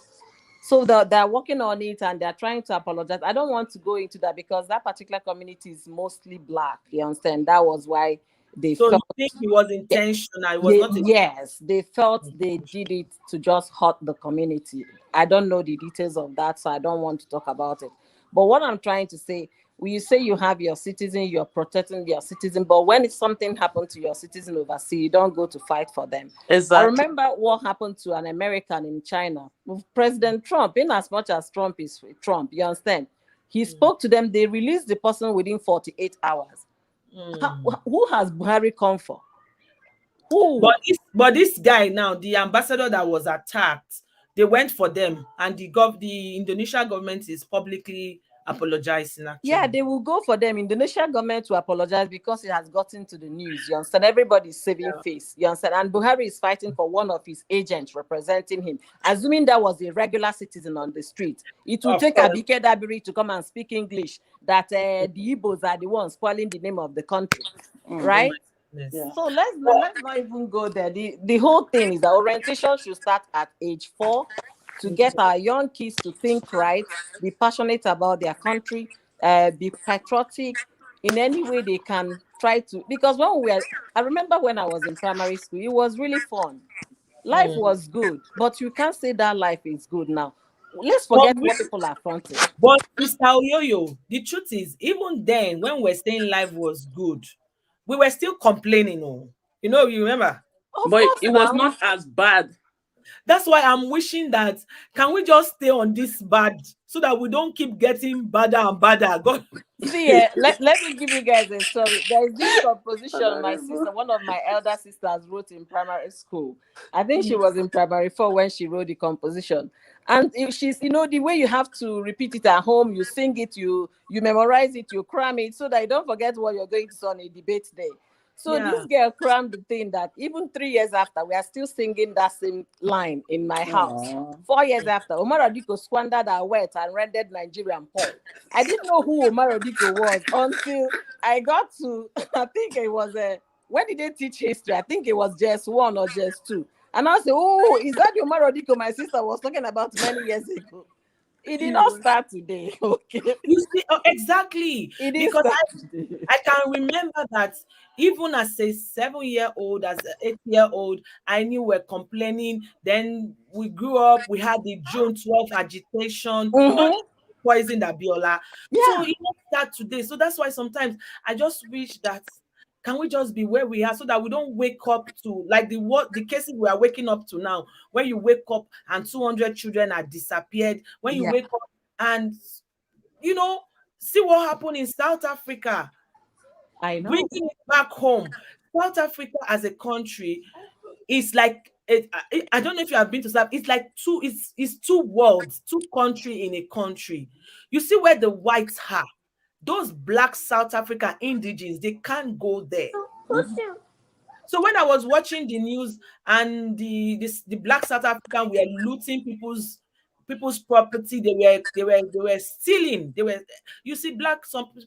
So they're working on it and they're trying to apologize. I don't want to go into that because that particular community is mostly black. You understand? That was why they So you felt think it was intentional? It was not a yes, they felt they did it to just hurt the community. I don't know the details of that, so I don't want to talk about it. But what I'm trying to say, when you say you have your citizen, you're protecting your citizen, but when something happened to your citizen overseas, you don't go to fight for them. I Exactly. remember what happened to an American in China with President Trump. In as much as Trump is Trump, you understand? He spoke to them. They released the person within 48 hours. Who has Buhari come for? Who? But this guy now, the ambassador that was attacked, they went for them, and the Indonesian government is publicly apologizing. Yeah, Actually, they will go for them. Indonesian government to apologize because it has gotten to the news. You understand? Everybody's saving face. You understand? And Buhari is fighting for one of his agents representing him. Assuming that was a regular citizen on the street, it will of take course. Abike Dabiri to come and speak English. That the Igbos are the ones spoiling the name of the country, Oh my right? goodness. Yeah. So let's not even go there. The whole thing is that orientation should start at age 4 to get our young kids to think right, be passionate about their country, be patriotic, in any way they can try to, because I remember when I was in primary school, it was really fun. Life was good, but you can't say that life is good now. Let's But, forget what people are fronting. but Mr. Oyoyo, the truth is, even then, when we're saying life was good, we were still complaining. Oh, you remember? Of But course it was now. not as bad. That's why I'm wishing that can we just stay on this bad so that we don't keep getting badder and badder. God, See, let me give you guys a story. There is this composition my sister, one of my elder sisters, wrote in primary school. I think she was in primary 4 when she wrote the composition. And she's, the way you have to repeat it at home, you sing it, you memorize it, you cram it so that you don't forget what you're going to say on a debate day. So yeah, this girl crammed the thing that even 3 years after, we are still singing that same line in my house. Aw. 4 years after, Omar Adiko squandered our wealth and rendered Nigerian poor. I didn't know who Omar Odiko was until I got to, I think it was, when did they teach history? I think it was just 1 or just 2. And I said, oh, is that the Omar Odiko my sister was talking about many years ago? It did not start today, okay? you see, exactly, It didn't because start today. I can remember that even as a 7-year-old, as an 8-year-old, I knew we're complaining. Then we grew up, we had the June 12th agitation, Mhm. poisoned Abiola. So Yeah. it not start today. So that's why sometimes I just wish that can we just be where we are so that we don't wake up to like the cases we are waking up to now. When you wake up and 200 children are disappeared, when you Yeah. wake up and you know see what happened in South Africa, I know. bringing it back home. South Africa as a country is like I don't know if you have been to South. It's like it's two worlds, two country in a country. You see where the whites are. Those black South African indigenes, they can't go there. So when I was watching the news and the black South African were looting people's property, they were stealing. They were you see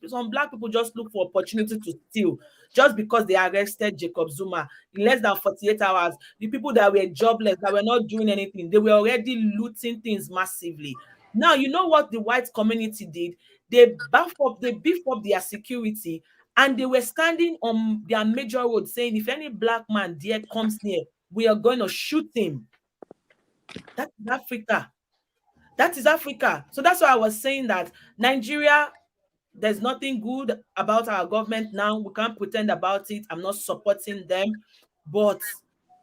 some black people just look for opportunity to steal just because they arrested Jacob Zuma in less than 48 hours. The people that were jobless, that were not doing anything, they were already looting things massively. Now you know what the white community did? They beef up their security and they were standing on their major road saying, if any black man there comes near, we are going to shoot him. That is Africa. That is Africa. So that's why I was saying that Nigeria, there's nothing good about our government now. We can't pretend about it. I'm not supporting them. But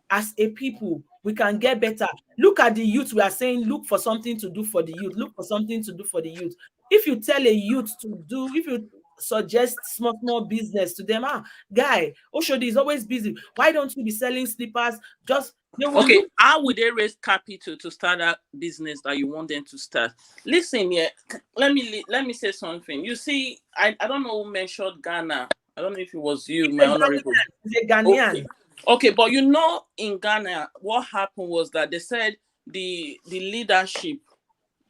as a people, we can get better. Look at the youth. We are saying, look for something to do for the youth. Look for something to do for the youth. If you tell a youth to do, if you suggest small business to them, guy, Oshodi is always busy. Why don't you be selling slippers? Just they will Okay, look. how would they raise capital to start that business that you want them to start? Listen, yeah, let me say something. You see, I don't know who mentioned Ghana. I don't know if it was you, He's my a honorable. Ghanaian. He's a Okay. Ghanaian. Okay, but in Ghana, what happened was that they said the leadership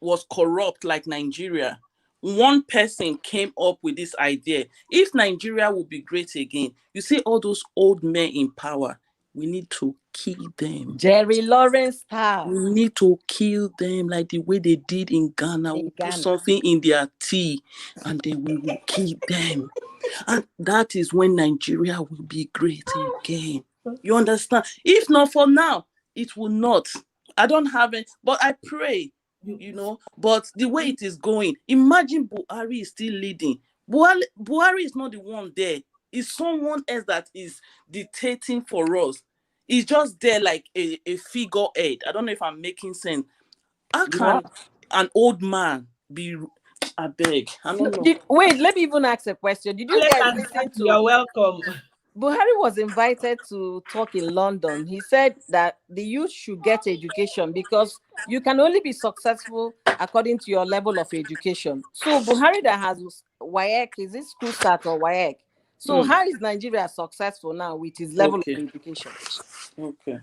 was corrupt like Nigeria. One person came up with this idea. If Nigeria will be great again, you see all those old men in power, we need to kill them. Jerry Lawrence style We need to kill them like the way they did in Ghana. in We'll put Ghana. something in their tea and then we will kill them. And that is when Nigeria will be great again. You understand? If not for now, it will not. I don't have it, but I pray, But the way it is going, imagine Buhari is still leading. Buhari is not the one there. It's someone else that is dictating for us. He's just there like a figurehead. I don't know if I'm making sense. How Yeah. can an old man be? I beg. I No, don't know. wait, let me even ask a question. Did you Alex guys and listen Ducky, to you're welcome. Buhari was invited to talk in London? He said that the youth should get education because you can only be successful according to your level of education. So Buhari that has WAEC, is it school start or WAEC? So Hmm. how is Nigeria successful now with his level of Okay. education? Okay.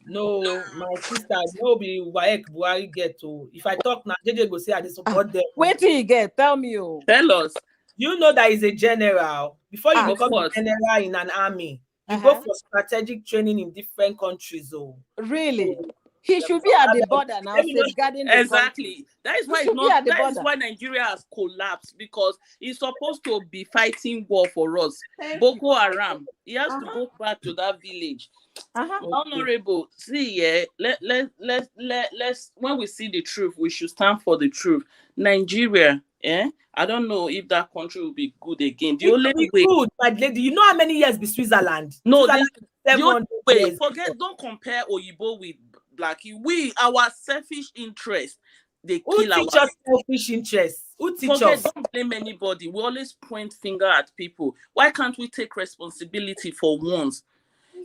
No, my sister, no be Waek Buhari get to. If I talk now, JJ go say I dey Ah, support them. wait till you get, tell me. Oh. Tell us. You know that he's a general. Before you Ah, Of become what? a general in an army, you go uh-huh. for strategic training in different countries. Oh, Really? He should be at the border now, safeguarding the country. Exactly. That is why should be at the that is border. why Nigeria has collapsed, because he's supposed to be fighting war for us. Thank Boko Haram. He has to Uh-huh. go back to that village. Uh-huh. you. Honorable, see, yeah, let's when we see the truth, we should stand for the truth. Nigeria, I don't know if that country will be good again. The It only will be way, good, my lady. You know how many years be Switzerland? no, Switzerland is the only 700 way, years. don't compare Oyibo with Blackie. Our selfish interest, they Who kill teach our. us selfish interests? Who teach Forget, us? don't blame anybody. We always point finger at people. Why can't we take responsibility for once?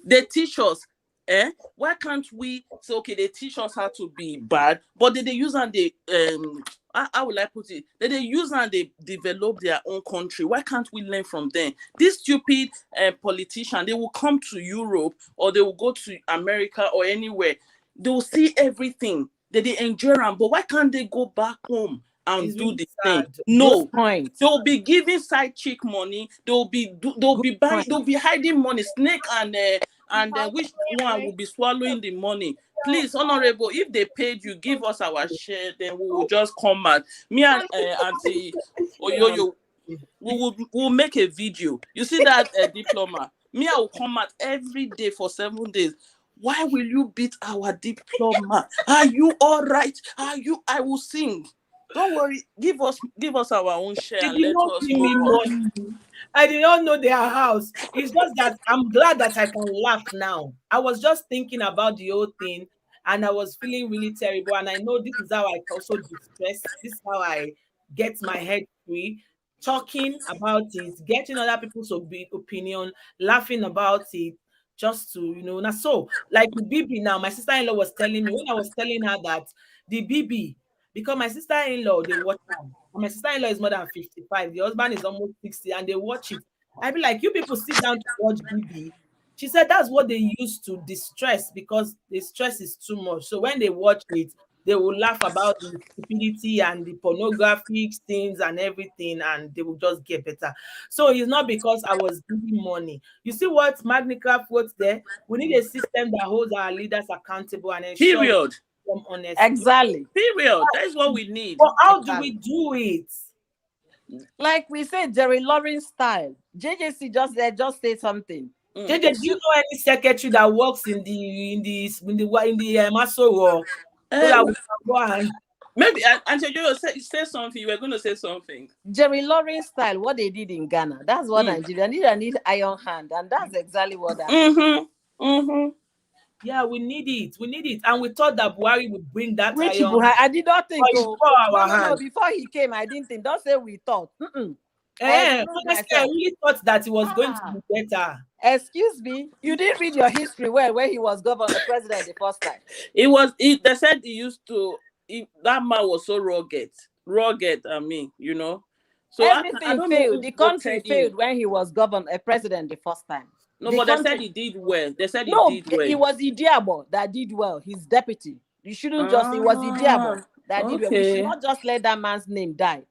They teach us, why can't we say, okay, they teach us how to be bad, but they use and they how will I put it? They use and they develop their own country. Why can't we learn from them? These stupid politicians, they will come to Europe or they will go to America or anywhere. They will see everything. They enjoy them, but why can't they go back home and It's do really the sad. thing? No. Good point. They'll be giving side chick money. They'll be buying. point. They'll be hiding money. Snake and which one will be swallowing the money? Please, honorable, if they paid you, give us our share. Then we will just come out. Me and Auntie Oyoyo, we'll make a video. You see that diploma? Me, I will come out every day for 7 days. Why will you beat our diploma? Are you all right? Are you? I will sing. Don't worry. Give us our own share They and did let not us give me move on. money. I did not know their house. It's just that I'm glad that I can laugh now. I was just thinking about the whole thing and I was feeling really terrible. And I know this is how I also distress. This is how I get my head free. Talking about it, getting other people's opinion, laughing about it, just to, now. So, like the BB now, my sister-in-law was telling me when I was telling her that the BB, because my sister-in-law, they watch her. My sister-in-law is more than 55. The husband is almost 60, and they watch it. I'd be like, you people sit down to watch BB. She said that's what they use to distress because the stress is too much. So when they watch it, they will laugh about the stupidity and the pornographic things and everything, and they will just get better. So it's not because I was giving money. You see what Magnicraft wrote there? We need a system that holds our leaders accountable and ensure Period. them honest. Exactly. Period. That is what we need. But how do Exactly. we do it? Like we said, Jerry Lawrence style. JJC just say something. JJ, do you know any secretary that works in the Maso Rock? So that we can go and Maybe Auntie Jojo say something. You were going to say something. Jerry Lawrence style, what they did in Ghana. That's what Nigeria need iron hand, and that's exactly what that. yeah, we need it. We need it. And we thought that Buhari would bring that Which iron. Buhari, I did not think. But it's for our hand. Before he came, I didn't think. Don't say we thought. Honestly, I really thought that it was going to be better. Excuse me, you didn't read your history where he was governor president the first time. They said he used to. That man was so rugged. I mean, So everything failed. The country failed when he was governor president the first time. No, but they said he did well. They said he did well. It was Idiabo that did well. His deputy. You shouldn't just. It was Idiabo that did well. We should not just let that man's name die.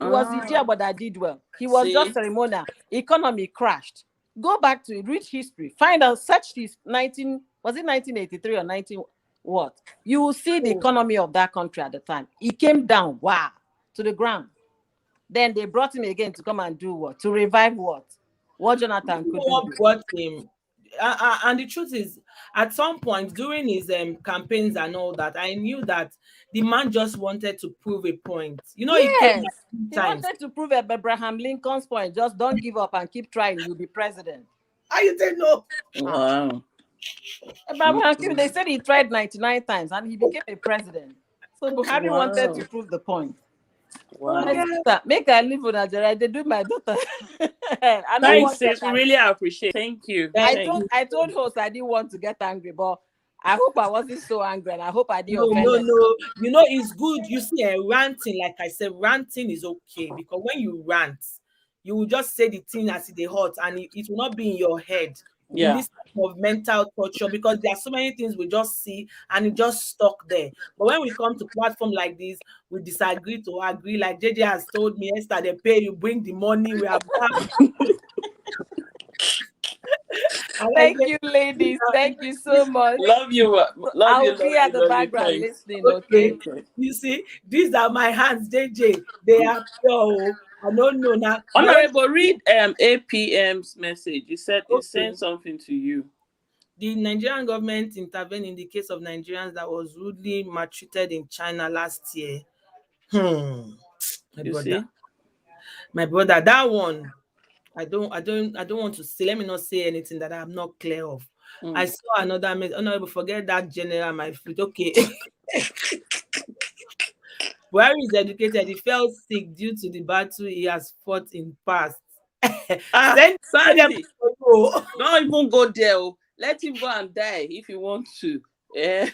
It was Idiabo that did well. He was just ceremonial. Economy crashed. Go back to it. Read history. Find out. Search this. Was it 1983 or 19? What? You will see the economy of that country at the time. It came down. Wow, to the ground. Then they brought him again to come and do what? To revive what? What Jonathan could do. Brought him. And the truth is, at some point during his campaigns and all that, I knew that the man just wanted to prove a point. Yes. He wanted to prove Abraham Lincoln's point. Just don't give up and keep trying. You'll be president. How you say no? Wow. Abraham, they said he tried 99 times and he became a president. So Buhari wanted to prove the point. Wow. Make I live with Nigeria. They do my daughter. Thanks, sis. We really appreciate. Thank you. I told host I didn't want to get angry, but I hope I wasn't so angry, and I hope I didn't offend them. No. It's good. You see, ranting, like I said, ranting is okay because when you rant, you will just say the thing as it hot, and it will not be in your head. Yeah. This type of mental torture because there are so many things we just see and it just stuck there. But when we come to platform like this, we disagree to agree. Like JJ has told me, Esther, they pay you, bring the money. We have And I Thank say, you, ladies. Thank you so much. Love you, So love you, I'll be love at you, the love you. background Thanks. listening, okay, okay? Okay. you see, these are my hands, JJ. They are pure. I don't know now. The only Honorable, read APM's message. He's saying okay. something to you. The Nigerian government intervened in the case of Nigerians that was rudely maltreated in China last year. Hmm. My You brother, see? my brother, that one. I don't want to say. Let me not say anything that I'm not clear of. I Mm. saw another message. Honorable, forget that general, my foot. Okay. Buhari is educated. He fell sick due to the battle he has fought in past. Ah, Send them Sandy, to go. don't even go there. Oh. Let him go and die if you want to. Eh?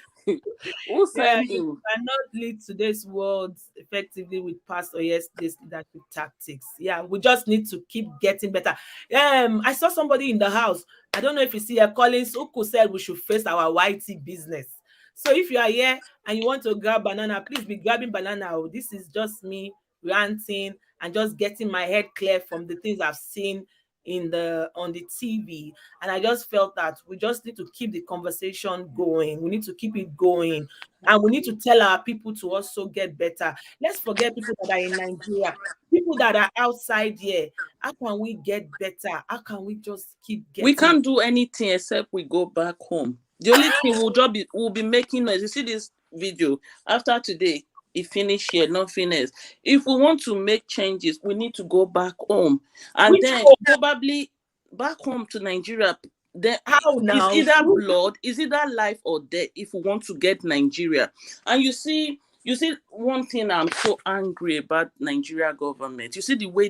Who Yeah, sent you you? cannot lead today's world effectively with past or yesterday's leadership tactics. Yeah, we just need to keep getting better. I saw somebody in the house. I don't know if you see her, Collins Uku said we should face our YT business. So if you are here and you want to grab banana, please be grabbing banana. Oh, this is just me ranting and just getting my head clear from the things I've seen in the on the TV. And I just felt that we just need to keep the conversation going. We need to keep it going. And we need to tell our people to also get better. Let's forget people that are in Nigeria, people that are outside here. How can we get better? How can we just keep We getting? can't do anything except we go back home. The only thing we'll be making noise. You see this video after today, it finish here, not finished. If we want to make changes, we need to go back home, and Which then home? probably back home to Nigeria. Then How it's now? either blood, is either life or death if we want to get Nigeria. And you see one thing I'm so angry about Nigeria government. You see the way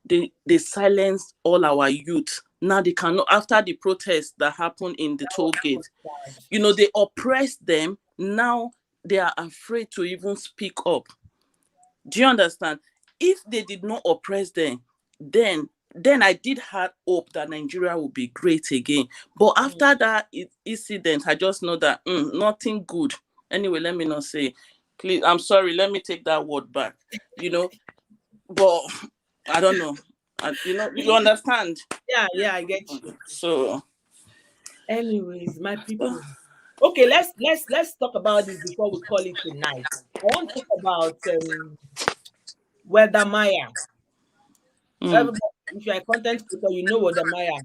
they silence all our youth. Now they cannot, after the protest that happened in the toll gate, they oppress them. Now they are afraid to even speak up. Do you understand? If they did not oppress them, then I did have hope that Nigeria would be great again. But after that incident, I just know that nothing good. Anyway, let me not say. Please, I'm sorry. Let me take that word back. You know, but I don't know. You understand. Yeah, I get you. So Anyways, my people. Okay, let's talk about this before we call it a night. I want to talk about Weather Maya. mm, Everybody, if you're a content creator, you know Weather Maya.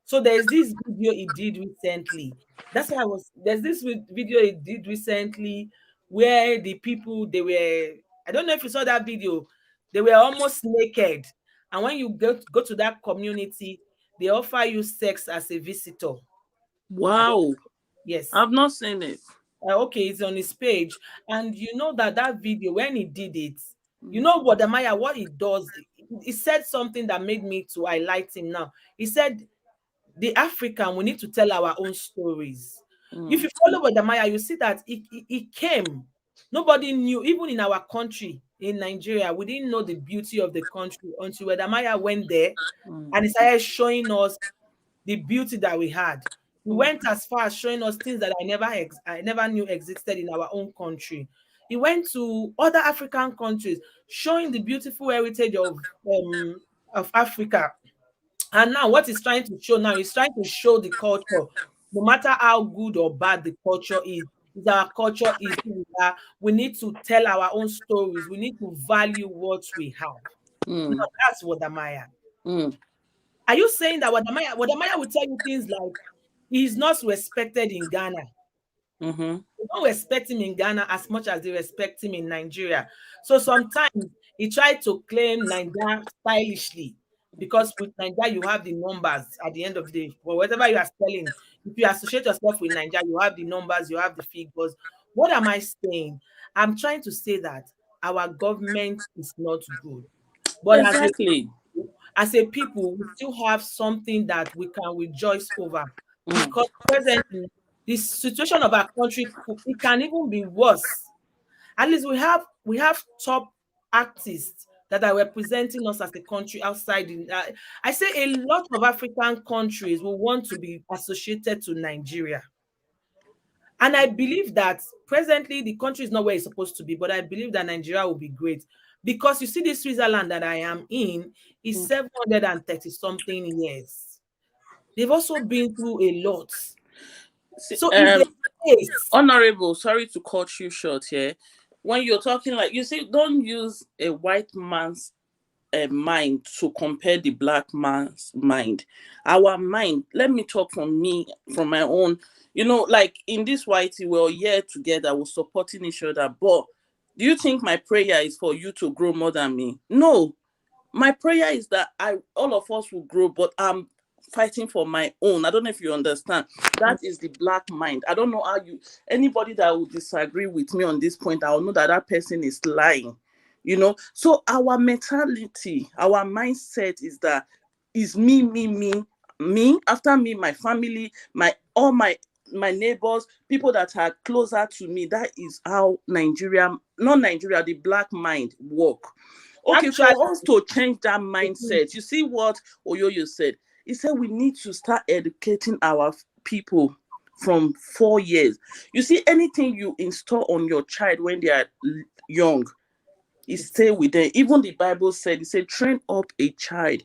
So there's this video he did recently. That's why there's this video he did recently where the people they were. I don't know if you saw that video. They were almost naked, and when you go to that community, they offer you sex as a visitor. I don't. wow, Yes. I've not seen it. Okay, it's on his page, and you know that video when he did it, you Mm, know what the Maya what he does. He said something that made me to highlight him now. He said, "The African, we need to tell our own stories." If mm, you follow what the Maya, you see that he came. Nobody knew, even in our country, in Nigeria, we didn't know the beauty of the country until when the Maya went there mm, and he started showing us the beauty that we had. He mm, went as far as showing us things that I never knew existed in our own country. He went to other African countries, showing the beautiful heritage of Africa. And now, what he's trying to show now, he's trying to show the culture. No matter how good or bad the culture is our culture is who we are. We need to tell our own stories. We need to value what we have. Now, mm, that's what Amaya. mm, Are you saying that Wadamaya will tell you things like he's not respected in Ghana? mm-hmm, They don't respect him in Ghana as much as they respect him in Nigeria. So sometimes he tried to claim Nigeria stylishly because with Nigeria you have the numbers at the end of the day. But whatever you are selling, if you associate yourself with Nigeria, you have the numbers, you have the figures. What am I saying? I'm trying to say that our government is not good. But exactly. as a people, we still have something that we can rejoice over Mm, because presently the situation of our country it can even be worse. At least we have top artists that are representing us as a country outside. I say a lot of African countries will want to be associated to Nigeria. And I believe that presently the country is not where it's supposed to be, but I believe that Nigeria will be great because you see, this Switzerland that I am in is mm, 730 something years. They've also been through a lot. See, So if they face, Honorable, sorry to cut you short here. When you're talking, like you see, don't use a white man's mind to compare the black man's mind. Our mind, let me talk from me, from my own, like in this whitey, we're here together, we're supporting each other. But do you think my prayer is for you to grow more than me? No. My prayer is that all of us will grow, but I'm fighting for my own. I don't know if you understand. That is the black mind. I don't know how anybody that will disagree with me on this point, I'll know that that person is lying. So our mentality, our mindset is me, me, me, me. After me, my family, my neighbors, people that are closer to me. That is how Nigeria, not Nigeria, the black mind work. Okay, actually, for us to change that mindset, you see what Oyoyo said? He said we need to start educating our people from 4 years. You see, anything you install on your child when they are young, it stay with them. Even the Bible said, it said, train up a child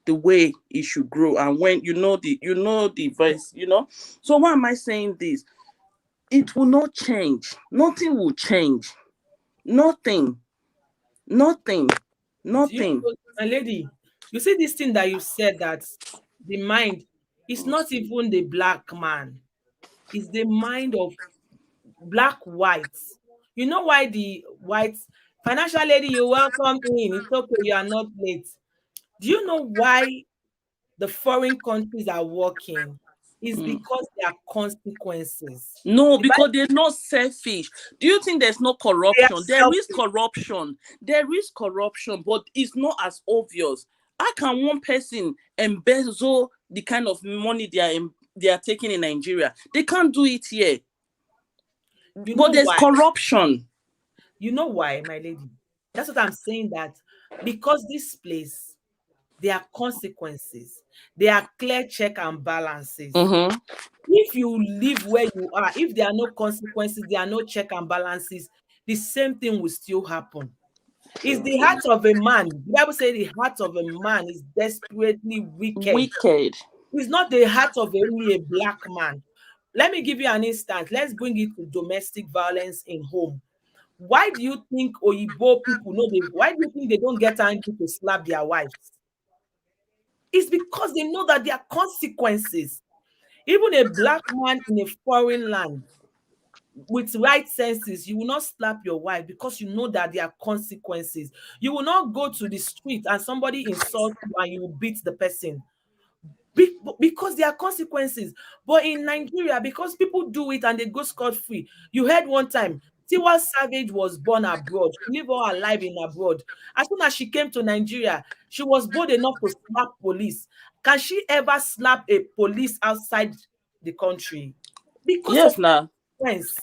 the way it should grow. And when you know the voice, So why am I saying this? It will not change. Nothing will change. Nothing. Nothing. you, Nothing. my lady, you see this thing that you said, that the mind is not even the black man, it's the mind of black whites. You know why the whites, financial lady, you welcome in. It's okay, you are not late. Do you know why the foreign countries are working? Is Mm. because there are consequences. No, The Bible, because they're not selfish. Do you think there's no they are corruption? There is selfish. corruption. There is corruption, but it's not as obvious. How can one person embezzle the kind of money they are taking in Nigeria? They can't do it here. You But know there's why? corruption. You know why, my lady? That's what I'm saying. That because this place, there are consequences. There are clear check and balances. Mm-hmm. If you live where you are, if there are no consequences, there are no check and balances, the same thing will still happen. It's the heart of a man. The Bible says the heart of a man is desperately wicked. Wicked. It's not the heart of only a black man. Let me give you an instance. Let's bring it to domestic violence in home. Why do you think Oyibo people know why do you think they don't get angry to slap their wives? It's because they know that there are consequences. Even a black man in a foreign land with right senses, you will not slap your wife because you know that there are consequences. You will not go to the street and somebody insults you and you will beat the person. Because there are consequences. But in Nigeria, because people do it and they go scot-free. You heard one time, Tiwa Savage was born abroad. She lived all her life in abroad. As soon as she came to Nigeria, she was bold enough to slap police. Can she ever slap a police outside the country? Because Yes, of now. friends.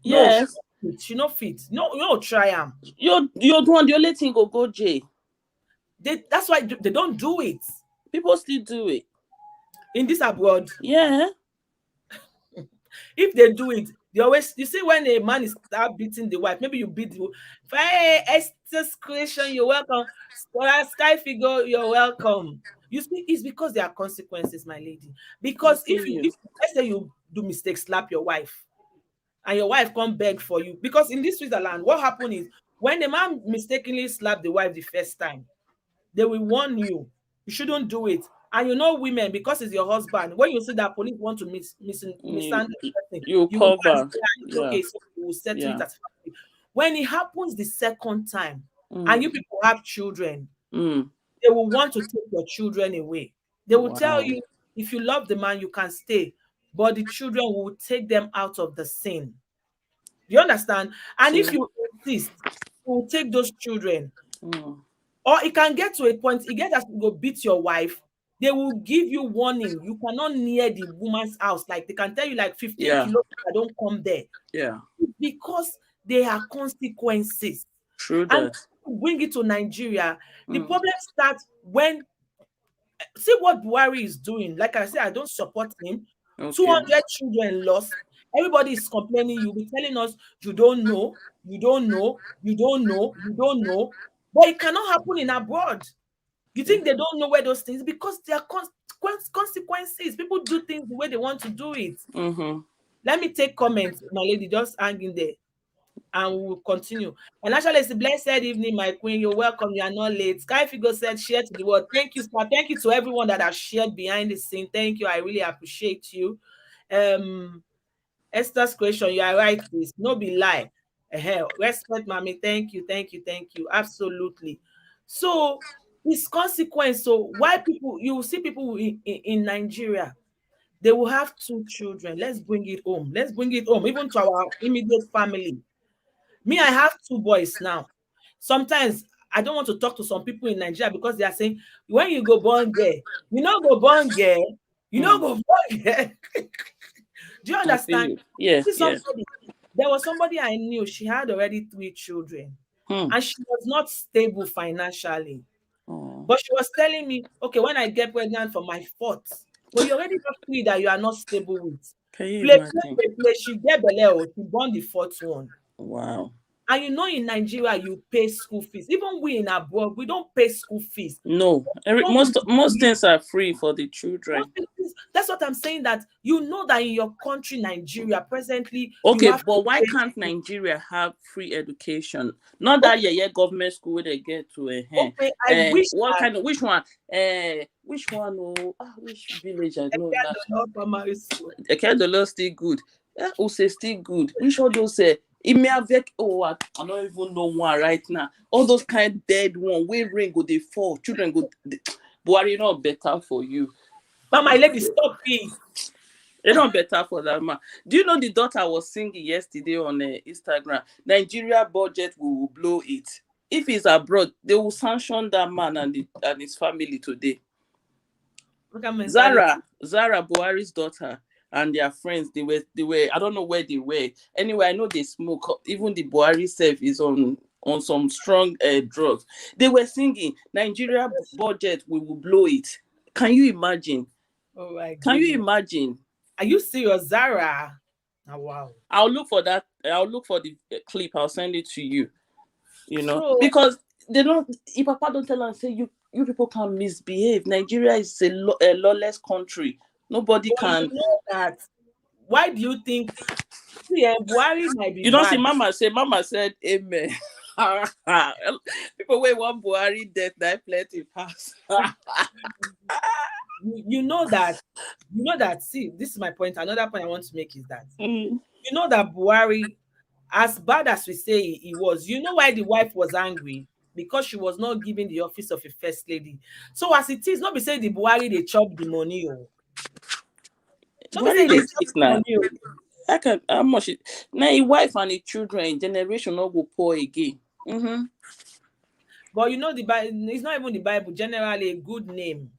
No, Yes. she not fit. No, no, try am. You're the one, the only thing go J. That's why they don't do it People still do it. in this abroad. Yeah. If they do it, they always, you see, when a man is start beating the wife, maybe you beat the hey, Esther's creation, you're welcome. Sky figure, you're welcome. You see, it's because there are consequences, my lady. I Because feel you. if let's say you do mistake, slap your wife, and your wife come beg for you, because in this Switzerland, what happened is when the man mistakenly slapped the wife the first time, they will warn you. You shouldn't do it. And you know, women, because it's your husband, when you see that police want to You, mishandle the person, you you will go and cover. say, "Ah, it's Yeah. okay, so we will settle it Yeah. as family." When it happens the second time, and Mm. you people have children, Mm. they will want to take your children away. They will tell Wow. you, if you love the man, you can stay, but the children will take them out of the scene. Do you understand? And See. if you insist, you will take those children. Mm. Or it can get to a point, it gets as you go beat your wife, they will give you warning. You cannot near the woman's house. Like they can tell you like 15 Yeah. kilometers, don't come there. Yeah. Because there are consequences. True And that. bring it to Nigeria, the Mm. problem starts when, see what Buhari is doing. Like I said, I don't support him. Okay. 200 children lost. Everybody is complaining. You'll be telling us you don't know, you don't know, you don't know, you don't know. But it cannot happen in abroad. You Okay. think they don't know where those things, because there are consequences. People do things the way they want to do it. Mm-hmm. Let me take comments, my lady. Just hang in there, and we will continue. And actually, it's a blessed evening, my queen. You're welcome. You are not late. Sky Figure said, share to the world. Thank you, sir. Thank you to everyone that has shared behind the scene. Thank you. I really appreciate you. Esther's question, you are right, please. No be lie. Respect, mommy. Thank you, thank you, thank you. Absolutely. So it's consequence. So why people, you will see people in Nigeria, they will have 2 children. Let's bring it home. Let's bring it home, even to our immediate family. Me, I have 2 boys now. Sometimes I don't want to talk to some people in Nigeria because they are saying, when you go born girl, you know go born girl, you know go born girl. Do you I feel understand? you. Yeah, See yeah. somebody, there was somebody I knew, she had already 3 children Hmm. and she was not stable financially. Oh. But she was telling me, okay, when I get pregnant for my 4th, but you already have 3 that you are not stable with. Can you Play, play, imagine? play, play. She get belle, she born the 4th one. Wow. And you know, in Nigeria, you pay school fees. Even we in abroad, we don't pay school fees. No, Don't most things are free for the children. That's what I'm saying. That you know that in your country, Nigeria, presently, you Okay, have to but why pay can't school. Nigeria have free education? Not that Okay, government school where they get to okay. I wish what that kind of which one? Oh, which village I know now? the primary school. Ekedolo still good. Ose still good. Which all those Imiavek, I don't even know one right now. All those kind dead one where rain go they fall, children go. Buhari not better for you. But my lady, stop it. It's not better for that man. Do you know the daughter was singing yesterday on Instagram? Nigeria budget will blow it. If he's abroad, they will sanction that man and his family today. Look at mentality. Zara Buhari's daughter and their friends, they were I don't know where they were. Anyway, I know they smoke. Even the Buhari self is on some strong drugs. They were singing Nigeria budget we will blow it. Can you imagine? Oh my Can you goodness. imagine? Are you serious, Zara? Oh, wow. I'll look for that. I'll look for the clip. I'll send it to you. So, Because they don't. If Papa don't tell and say you people can misbehave. Nigeria is a lawless country. Nobody but you can. know that. Why do you think? See, Buhari might be You don't see bad. Mama say. Mama said, "Amen." People wait one Buhari death that plenty pass. You know that. You know that. See, this is my point. Another point I want to make is that Mm. you know that Buhari, as bad as we say he was, you know why the wife was angry? Because she was not given the office of a first lady. So as it is, not be saying the Buhari they chop the money. Oh. Not be Buhari saying they dey chop sick the now. money. Oh. I can how much? Now his wife and his children generation not go poor again. Mm-hmm. But you know the Bible, it's not even the Bible. Generally, a good name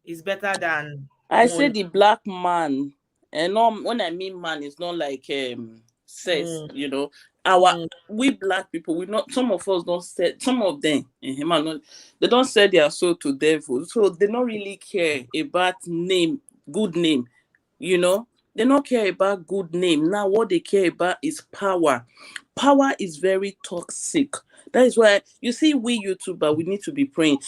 is better than I say money. the black man, and not when I mean man, it's not like sex, Mm, Our mm. we black people, we not some of us don't sell some of them, they don't sell their soul to devil, so they don't really care about name, good name, you know. They don't care about good name. Now what they care about is power. Power is very toxic. That is why you see we YouTuber we need to be praying.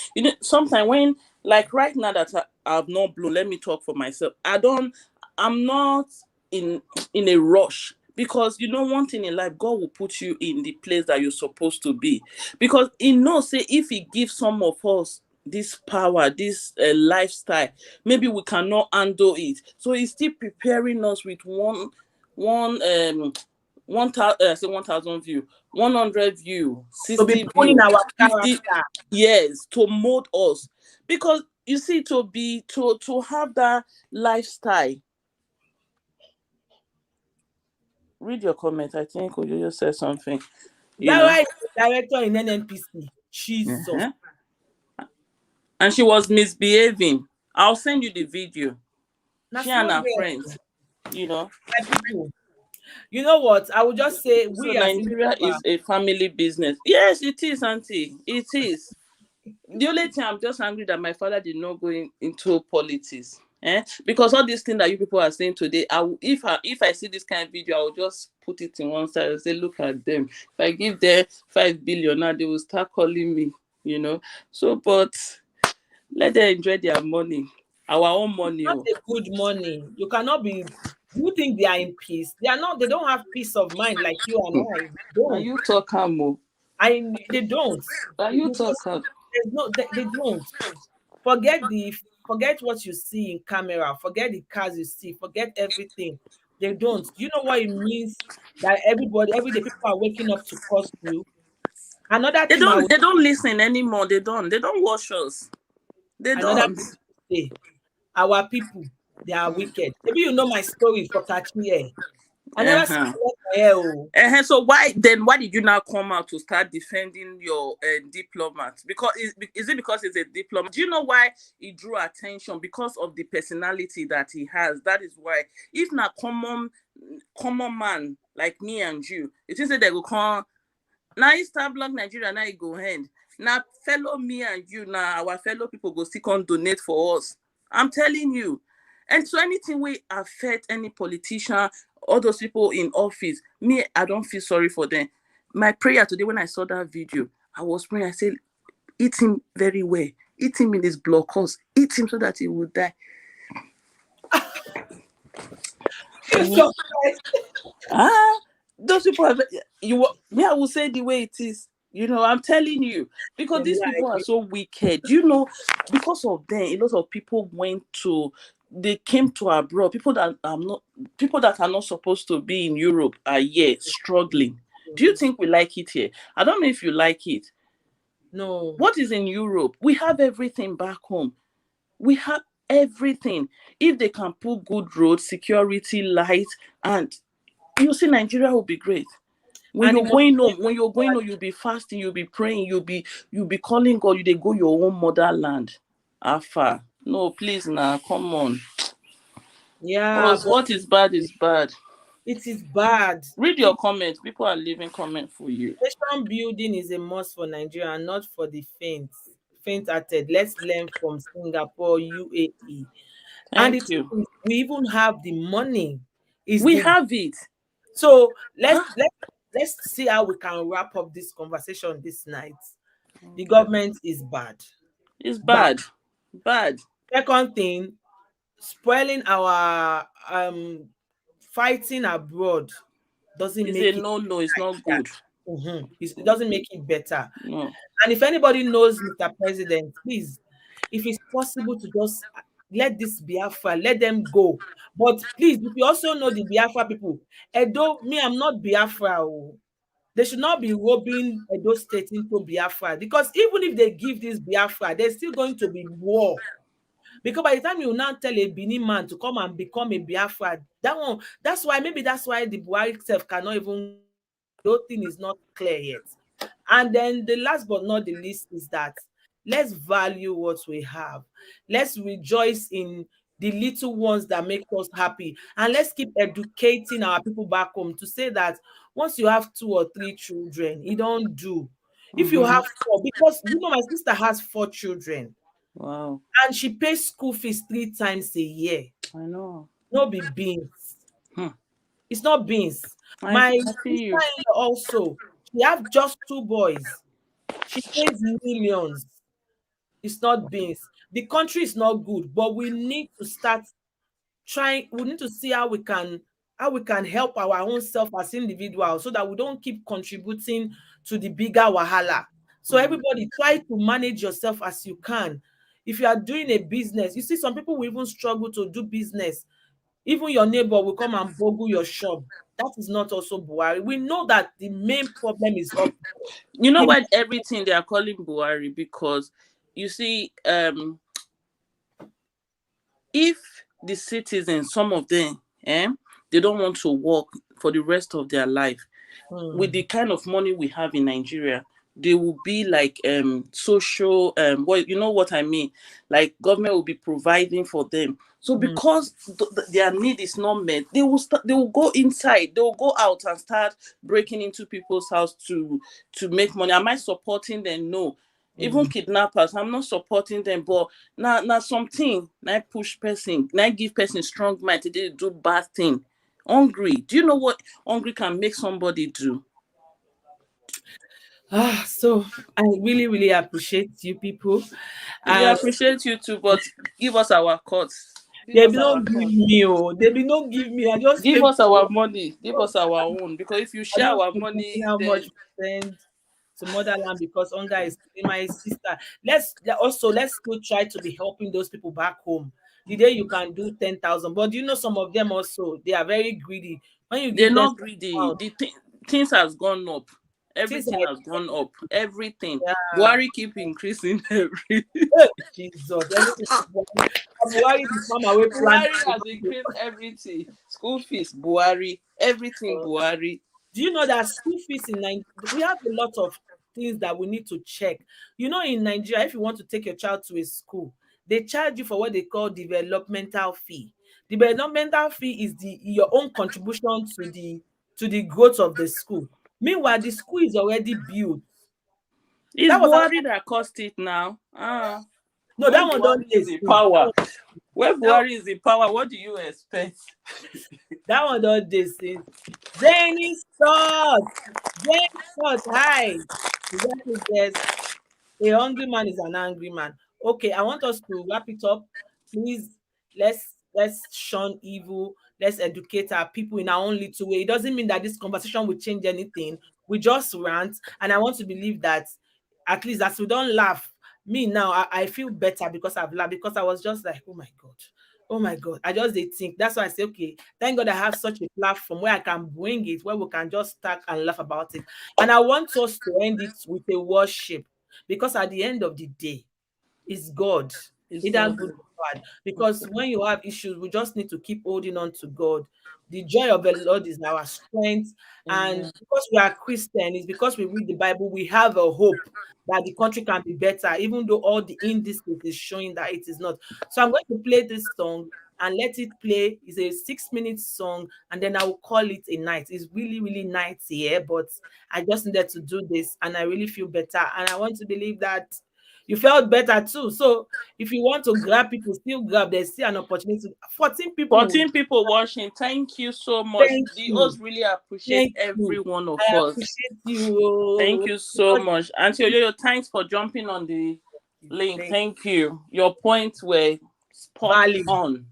Sometimes when like right now that I've not blown, let me talk for myself. I'm not in a rush because one thing in life, God will put you in the place that you're supposed to be. Because he knows, say, if he gives some of us this power, this lifestyle, maybe we cannot handle it. So he's still preparing us with one 1,000 view, 100 view, To be 60 pulling view, our 50 character. years to mold us. Because you see, to have that lifestyle. Read your comment. I think you said something. You know. Zara is the director in NNPC. Jesus. Uh-huh. And she was misbehaving. I'll send you the video. Now, She and small her girl, friends. You know. my people. You know what? I would just say So we as Nigeria YouTuber, is a family business. Yes, it is, Auntie. It is. The only thing I'm just angry that my father did not go into politics. Because all these things that you people are saying today, if I see this kind of video, I will just put it in one side and say, look at them. If I give them 5 billion now, they will start calling me, So, but let them enjoy their money. Our own money. Not Oh. a good money. You cannot be. You think they are in peace? They are not. They don't have peace of mind like you and I. They Are don't. you talking more? They don't. Are you Because talking? there's no. They don't. Forget the. Forget what you see in camera. Forget the cars you see. Forget everything. They don't. Do you know what it means that every day people are waking up to curse you? Another They thing I don't. would They don't listen anymore. They don't. They don't watch us. They another don't. thing to say, our people, they are wicked. Maybe you know my story for catching here. I Uh never see huh. my hair. Oh. So why then? Why did you now come out to start defending your diplomat? Because is it because he's a diplomat? Do you know why he drew attention? Because of the personality that he has. That is why. If not common man like me and you, it is that they will come. Now you start block Nigeria. Now you go hand. Now fellow me and you. Now our fellow people go still come donate for us. I'm telling you. And so anything will affect any politician, all those people in office, me, I don't feel sorry for them. My prayer today when I saw that video, I was praying, I said, eat him very well. Eat him in his blockhouse. Eat him so that he will die. You're so right. Ah, those people are me, I will say the way it is. I'm telling you, because these Yeah, people are so wicked. Because of them, a lot of people they came to abroad. People that are not supposed to be in Europe are here struggling. Do you think we like it here? I don't know if you like it. no. What is in Europe? We have everything back home. We have everything. If they can put good roads, security, lights, and you see Nigeria will be great. When And the you're most going home, you'll be fasting, you'll be praying, you'll be calling God, they go your own motherland. Alpha. No, please now, come on. yeah, but What is bad is bad. it is bad. Read your comments. People are leaving comment for you. Nation building is a must for Nigeria and not for the faint-hearted. Let's learn from Singapore, UAE. And the Thank you. thing is, we even have the money. Is We the have it. so let's Huh? let's let's see how we can wrap up this conversation this night. The government is bad. It's Bad. bad. Bad. Second thing, spoiling our fighting abroad doesn't It's a make it no, it's not better. good. It doesn't make it better. No. And if anybody knows Mr. President, please, if it's possible to just let this Biafra, let them go. But please, if you also know the Biafra people, Edo, me, I'm not Biafra. Oh. They should not be robbing Edo State into Biafra because even if they give this Biafra, there's still going to be war. Because by the time you now tell a Benin man to come and become a Biafra, that's why the Buhari self cannot even, the thing is not clear yet. And then the last but not the least is that let's value what we have. Let's rejoice in the little ones that make us happy. And let's keep educating our people back home to say that once you have 2 or 3 children, you don't do. If you Mhm. have 4, because my sister has 4 children Wow. and she pays school fees 3 times a year. I know. No be beans. Hmm. It's not beans. I My feel you. sister-in-law also, she have just 2 boys. She pays millions. It's not beans. The country is not good, but we need to start trying. We need to see how we can help our own self as individuals so that we don't keep contributing to the bigger wahala. So Mhm. everybody try to manage yourself as you can. If you are doing a business, you see some people will even struggle to do business. Even your neighbor will come and bogle your shop. That is not also Buhari. We know that the main problem is up. You know The why everything they are calling Buhari? Because you see, if the citizens, some of them, they don't want to work for the rest of their life, with the kind of money we have in Nigeria, they will be like social well, you know what I mean? Like government will be providing for them. So mm, because their need is not met, they will go inside, they will go out and start breaking into people's house to make money. Am I supporting them? No. Even mm. kidnappers, I'm not supporting them, but now something, now push person, now give person strong mind to do bad thing. Hungry. Do you know what hungry can make somebody do? So I really, really appreciate you people. We And appreciate you too, but give us our cuts. Give they be us not our give cuts. me, oh, they be not give me. I just Give pay. us our money. Give us our own. Because if you I share just our pay money money, how much then we send to motherland because hunger is killing my sister. Let's still try to be helping those people back home. The day you can do 10,000, but you know some of them also they are very greedy. When you they're give them not some greedy. amount, Things has gone up. things Everything are has gone up. Everything. yeah. Buhari keep increasing every. Hey, Jesus, everything. Buhari the farmer wey plant. Buhari has increased everything. School fees, Buhari. Everything, Buhari. Do you know that school fees in Nigeria, we have a lot of things that we need to check. You know, in Nigeria, if you want to take your child to a school, they charge you for what they call developmental fee. Developmental fee is the your own contribution to the growth of the school. Meanwhile, the school is already built. It's That was Buhari that cost it now. no, that When one don't Buhari is taste. in power, when That, Buhari is in power, what do you expect? that one don't taste. Zany salt. Zany salt. Hi. Yes. A hungry man is an angry man. Okay, I want us to wrap it up. Please, let's shun evil. Let's educate our people in our own little way. It doesn't mean that this conversation will change anything. We just rant, and I want to believe that at least as we don't laugh, me now I feel better because I've laughed because I was just like, oh my god. Oh my God, I just did think. That's why I say, okay, thank God I have such a platform where I can bring it, where we can just talk and laugh about it. And I want us to end it with a worship because at the end of the day, it's God, It's either God. good or bad. Because when you have issues, we just need to keep holding on to God. The joy of the Lord is our strength. And Amen. because we are Christian, it's because we read the Bible, we have a hope that the country can be better, even though all the indices is showing that it is not. So I'm going to play this song and let it play. It's a 6 minute song, and then I will call it a night. It's really, really night here, but I just needed to do this and I really feel better. And I want to believe that you felt better too. So if you want to grab people, still grab. There's still an opportunity. 14 people. 14 people watching. Thank you so much. Thank The you. host really appreciate Thank you. every one of I us. appreciate you. Thank you so much. Auntie Oyoyo, thanks for jumping on the link. Thank Thank you. Your points were spot valid. on.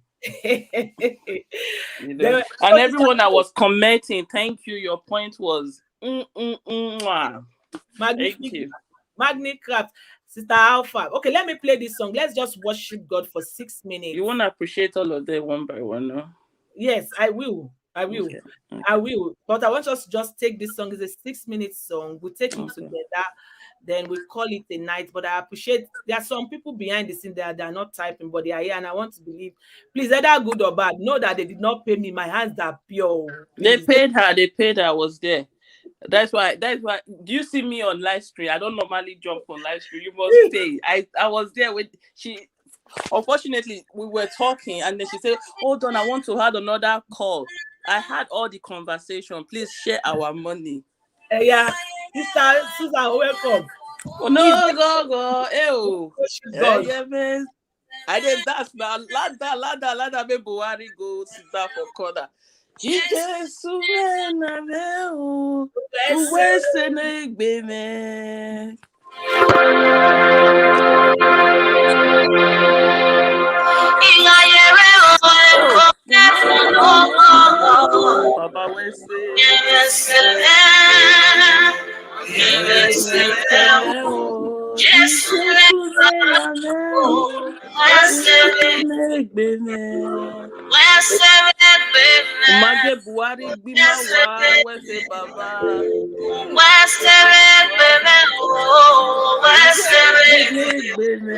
There were- And everyone that was commenting, thank you. Your point was mwah. Thank magnific, you. Magnicraft, Sister Alpha. Okay, let me play this song. Let's just worship God for 6 minutes. You want to appreciate all of them one by one, no? Yes, I will. I will. Okay. I will. But I want us to just take this song. It's a 6 minute song. We take it Okay. together, then we call it a night. But I appreciate there are some people behind the scene that they are not typing, but they are here, and I want to believe. Please, either good or bad, know that they did not pay me. My hands are pure. They Please. paid her. They paid her. I was there. That's why. That's why. Do you see me on live stream? I don't normally jump on live stream. You must pay. I was there with she. Unfortunately, we were talking, and then she said, "Hold on, I want to have another call." I had all the conversation. Please share our money. Yeah, Sister Susan, welcome. Oh Please, no, go, ew. worship Eh, God. yeah, man. I did that's now. Lada, me Buhari go sit down for corner. Ijesu na me o, Bless uwe se ne gbe me. Oh, Baba we say, uwe se me o, Ijesu na me o, uwe ne gbe me. Umage Buhari gbima wa, we say Baba. Uwe se ne gbe me. Baba we say.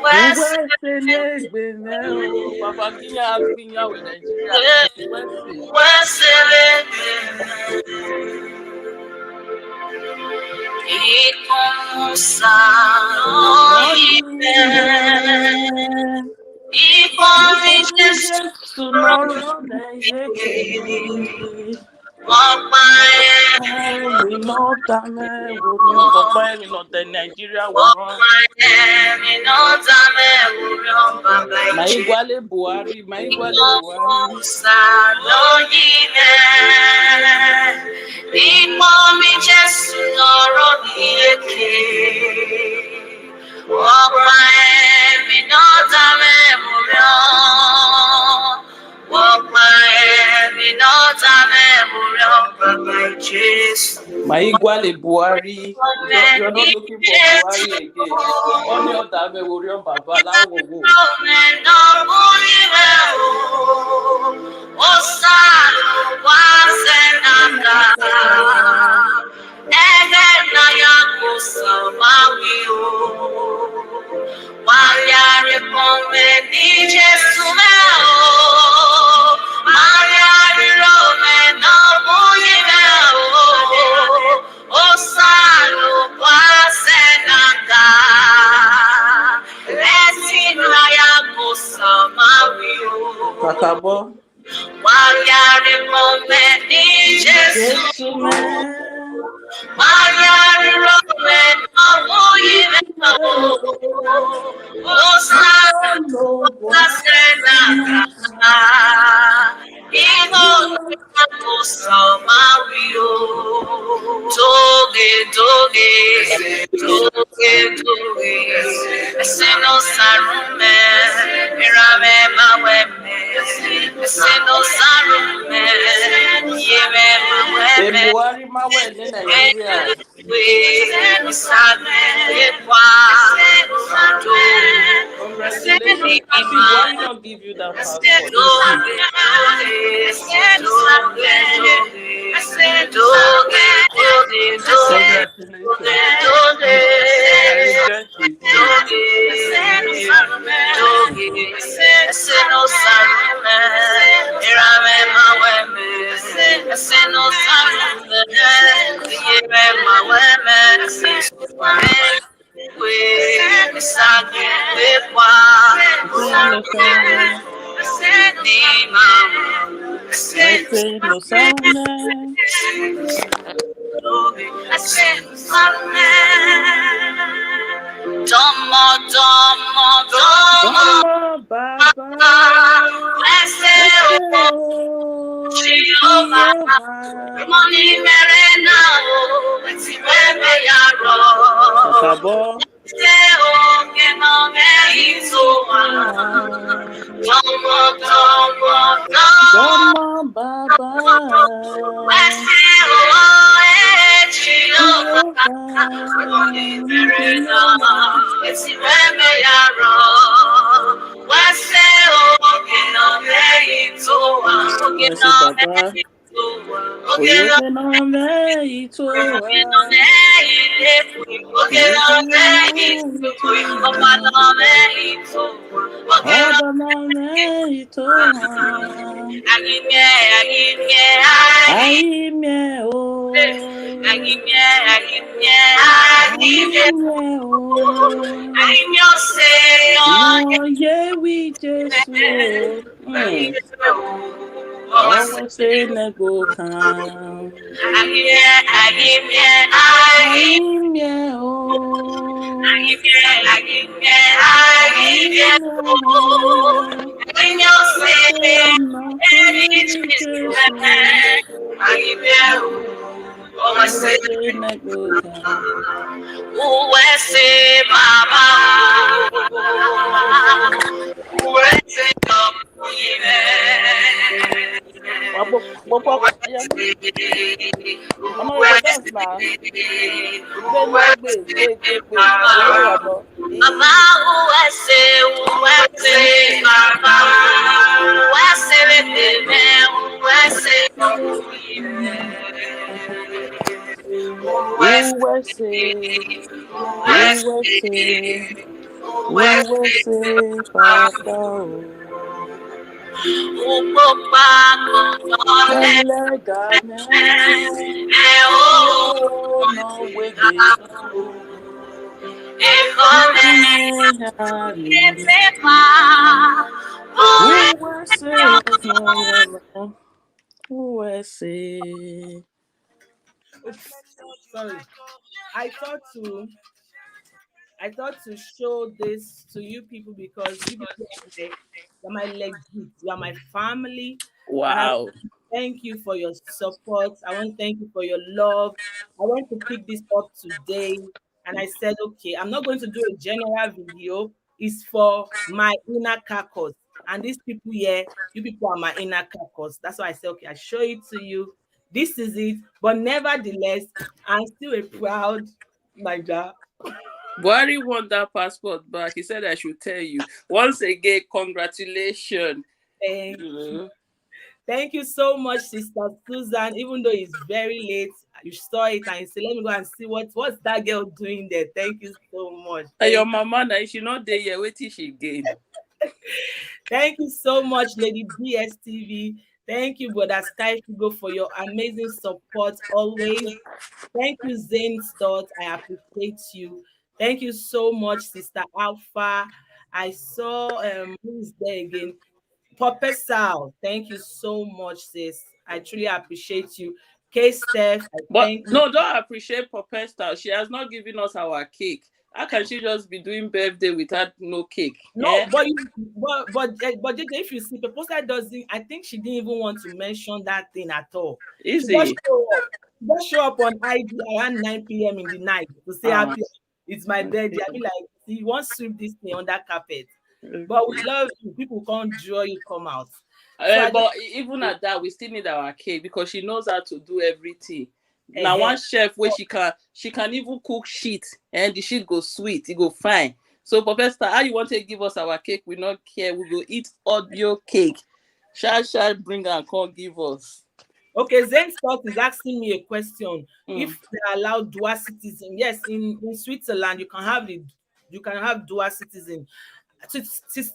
Uwese n'egbeme o, Papa Kinya Gbinya with Nigeria. Uwese. N'ọdịnihu, ikpọrọ Jesu n'ọrụ na-ekele. Ẹ̀rì n'ọ̀tà mẹ́wòrán, bọ̀bọ̀ ẹ̀rì n'ọ̀tà Nàìjíríà wòrán. Maigwale Buhari, Maigwale Buhari. Maigwale Buhari. You're not looking for Buhari again. On your dame Orion Babala wo. Kakabo. Yes, man. Buhari Mawe in Nigeria. Congratulations. See, Buhari not give you that passport. Sorry. I thought to I thought to show this to you people because you people are my legit, you are my family, and I want Wow. to thank you for your support. I want to thank you for your love. I want to pick this up today, and I said, okay, I'm not going to do a general video. It's for my inner carcass. And these people here, you people are my inner carcass. That's why I say, okay, I show it to you. This is it. But nevertheless, I'm still a proud Niger. Buhari won that passport back. He said I should tell you. Once again, congratulations. Thank, You know. thank you so much, Sister Susan. Even though it's very late, you saw it and you said, let me go and see what's that girl doing there. Thank you so much. And your mama now, she not there yet. Wait till she gain. Thank you so much, Lady BSTV. Thank you, Brother Sky Figo, for your amazing support always. Thank you, Zane Stott. I appreciate you. Thank you so much, Sister Alpha. I saw who's there again? Papa Sal. Thank you so much, sis. I truly appreciate you. K Steph, I But thank you. no, don't appreciate Papa Star. She has not given us our cake. How can she just be doing birthday without no cake? No, Eh? but JJ, if you see, Proposa doesn't. I think she didn't even want to mention that thing at all. She just Easy. show up. She just show up on IG around 9 p.m. in the night to say Ah, happy. It's my birthday. I be like, see, you want to sweep this thing on that carpet. But we okay. love you. People can't draw you come out. So I just But even at that, we still need our cake because she knows how to do everything. Now uh one chef where she can even cook shit and the shit go sweet, it go fine. So Professor, how you want to give us our cake? We not care. We go eat audio cake. Shall bring and come give us. Okay, Zen Scott is asking me a question. Mm. If they allow dual citizen, yes, in Switzerland you can have dual citizen.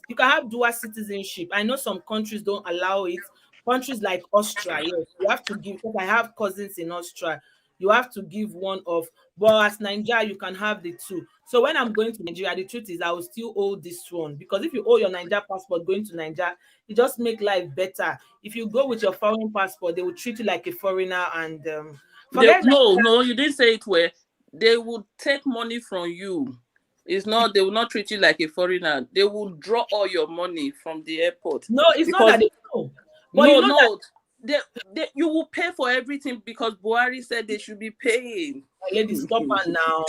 You can have dual citizenship. I know some countries don't allow it. Countries like Austria, yes, you have to give. Because I have cousins in Austria, you have to give one of. But as Nigeria, you can have the two. So when I'm going to Nigeria, the truth is I will still hold this one because if you owe your Nigeria passport going to Nigeria, it just make life better. If you go with your foreign passport, they will treat you like a foreigner and forget that. No, you didn't say it where they would take money from you. It's not, they will not treat you like a foreigner. They will draw all your money from the airport. No, it's not Because that they know, but you no, know that. no, you will pay for everything because Buhari said they should be paying. Lady, stop her now.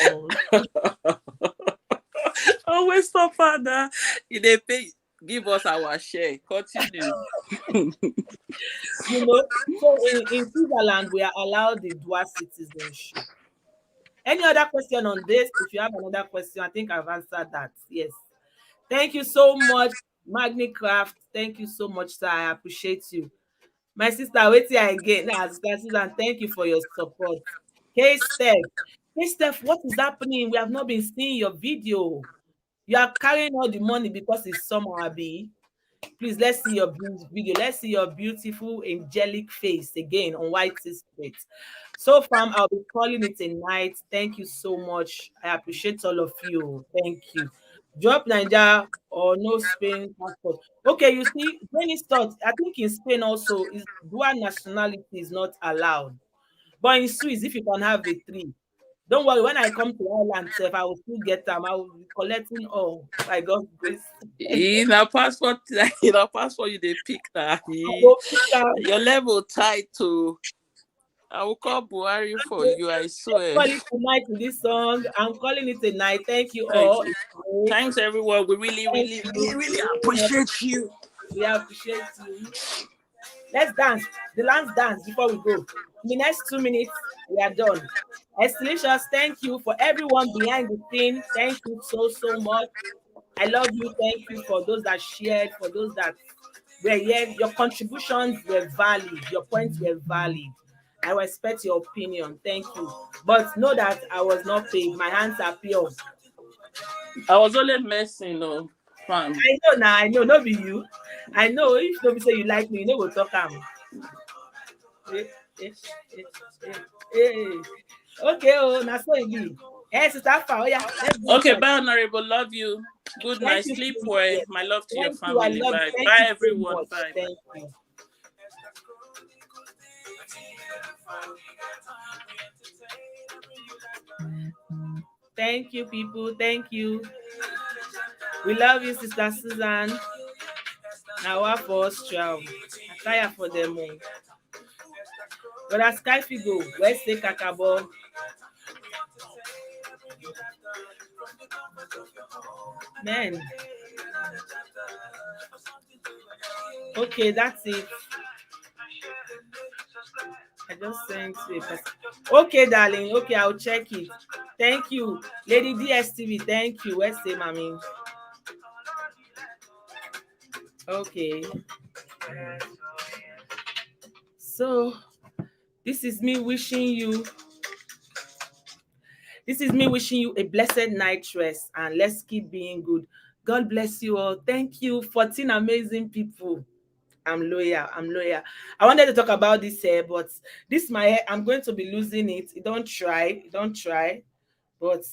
Always stop father. If they pay, give us our share. Continue. You know, so in Switzerland, we are allowed the dual citizenship. Any other question on this? If you have another question, I think I've answered that. Yes. Thank you so much, Magnicraft. Thank you so much, sir. I appreciate you. My sister, wait here again. Now, Sister Susan, thank you for your support. Hey, Steph. Hey, Steph, what is happening? We have not been seeing your video. You are carrying all the money because it's summer, Abby. Please, let's see your video. Let's see your beautiful angelic face again on White Spirit. So far, I'll be calling it a night. Thank you so much. I appreciate all of you. Thank you. Drop Nigeria or no Spain passport. Okay, you see, many thoughts. I think in Spain also is dual nationality is not allowed. But in Swiss, if you can have the three, don't worry. When I come to Ireland, self, I will still get them. I will be collecting all by God's grace. In a passport, in a passport, you they pick that. I will pick am. Your level tied to. I will call Buhari for you. I swear. Call it tonight with this song. I'm calling it a night. Thank you Thank all. you. It's great. Thanks everyone. We really, Thank really, really, you. really appreciate you. We appreciate you. Let's dance. The last dance before we go. In the next 2 minutes, we are done. Estelicious, thank you for everyone behind the scene. Thank you so much. I love you. Thank you for those that shared, for those that were here. Your contributions were valid. Your points were valid. I respect your opinion. Thank you. But know that I was not paid. My hands are pure. I was only messing, no, fam. I know now. I know. Not be you. I know. If nobody say you like me, you know we'll talk am. Eh, eh, eh, eh, eh. Okay. Oh, now so it be. Hey, sister Alpha. Oh yeah. Let's do Okay, it. bye, Honorable. Love you. Good Thank night. you. Sleep So well. much. My love to your Thank you. I family. love you. Bye. Thank Bye, you so everyone. much. Bye. Thank you. Thank you, people. Thank you. We love you, Sister Susan. Now, what for Austria? I tire for them. But as Sky Figo, West State Kakabo. Man. Okay, that's it. I just sent to a person. Okay, darling. Okay, I'll check it. Thank you. Lady DSTV, thank you. Where's the mommy? Okay. So this is me wishing you a blessed night rest, and let's keep being good. God bless you all. Thank you, 14 amazing people. I'm loyal. I'm loyal. I wanted to talk about this hair, but this my hair. I'm going to be losing it. Don't try. Don't try. But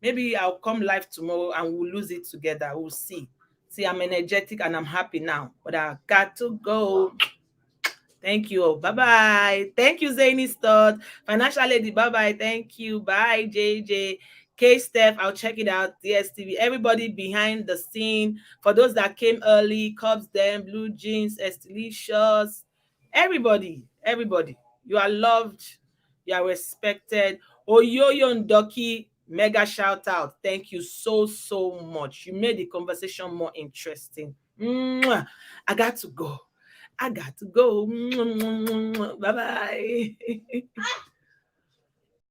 maybe I'll come live tomorrow and we'll lose it together. We'll see. See, I'm energetic and I'm happy now. But I got to go. Thank you. Bye bye. Thank you, Zany Stud. Financial Lady. Bye bye. Thank you. Bye, JJ. K Steph. I'll check it out. DSTV. Everybody behind the scene. For those that came early, Cubs, them, Blue Jeans, Estilicious. Everybody. Everybody. You are loved. You are respected. Oyoyo and Ducky. Mega shout out. Thank you so, so much. You made the conversation more interesting. Mwah. I got to go. I got to go. Bye bye.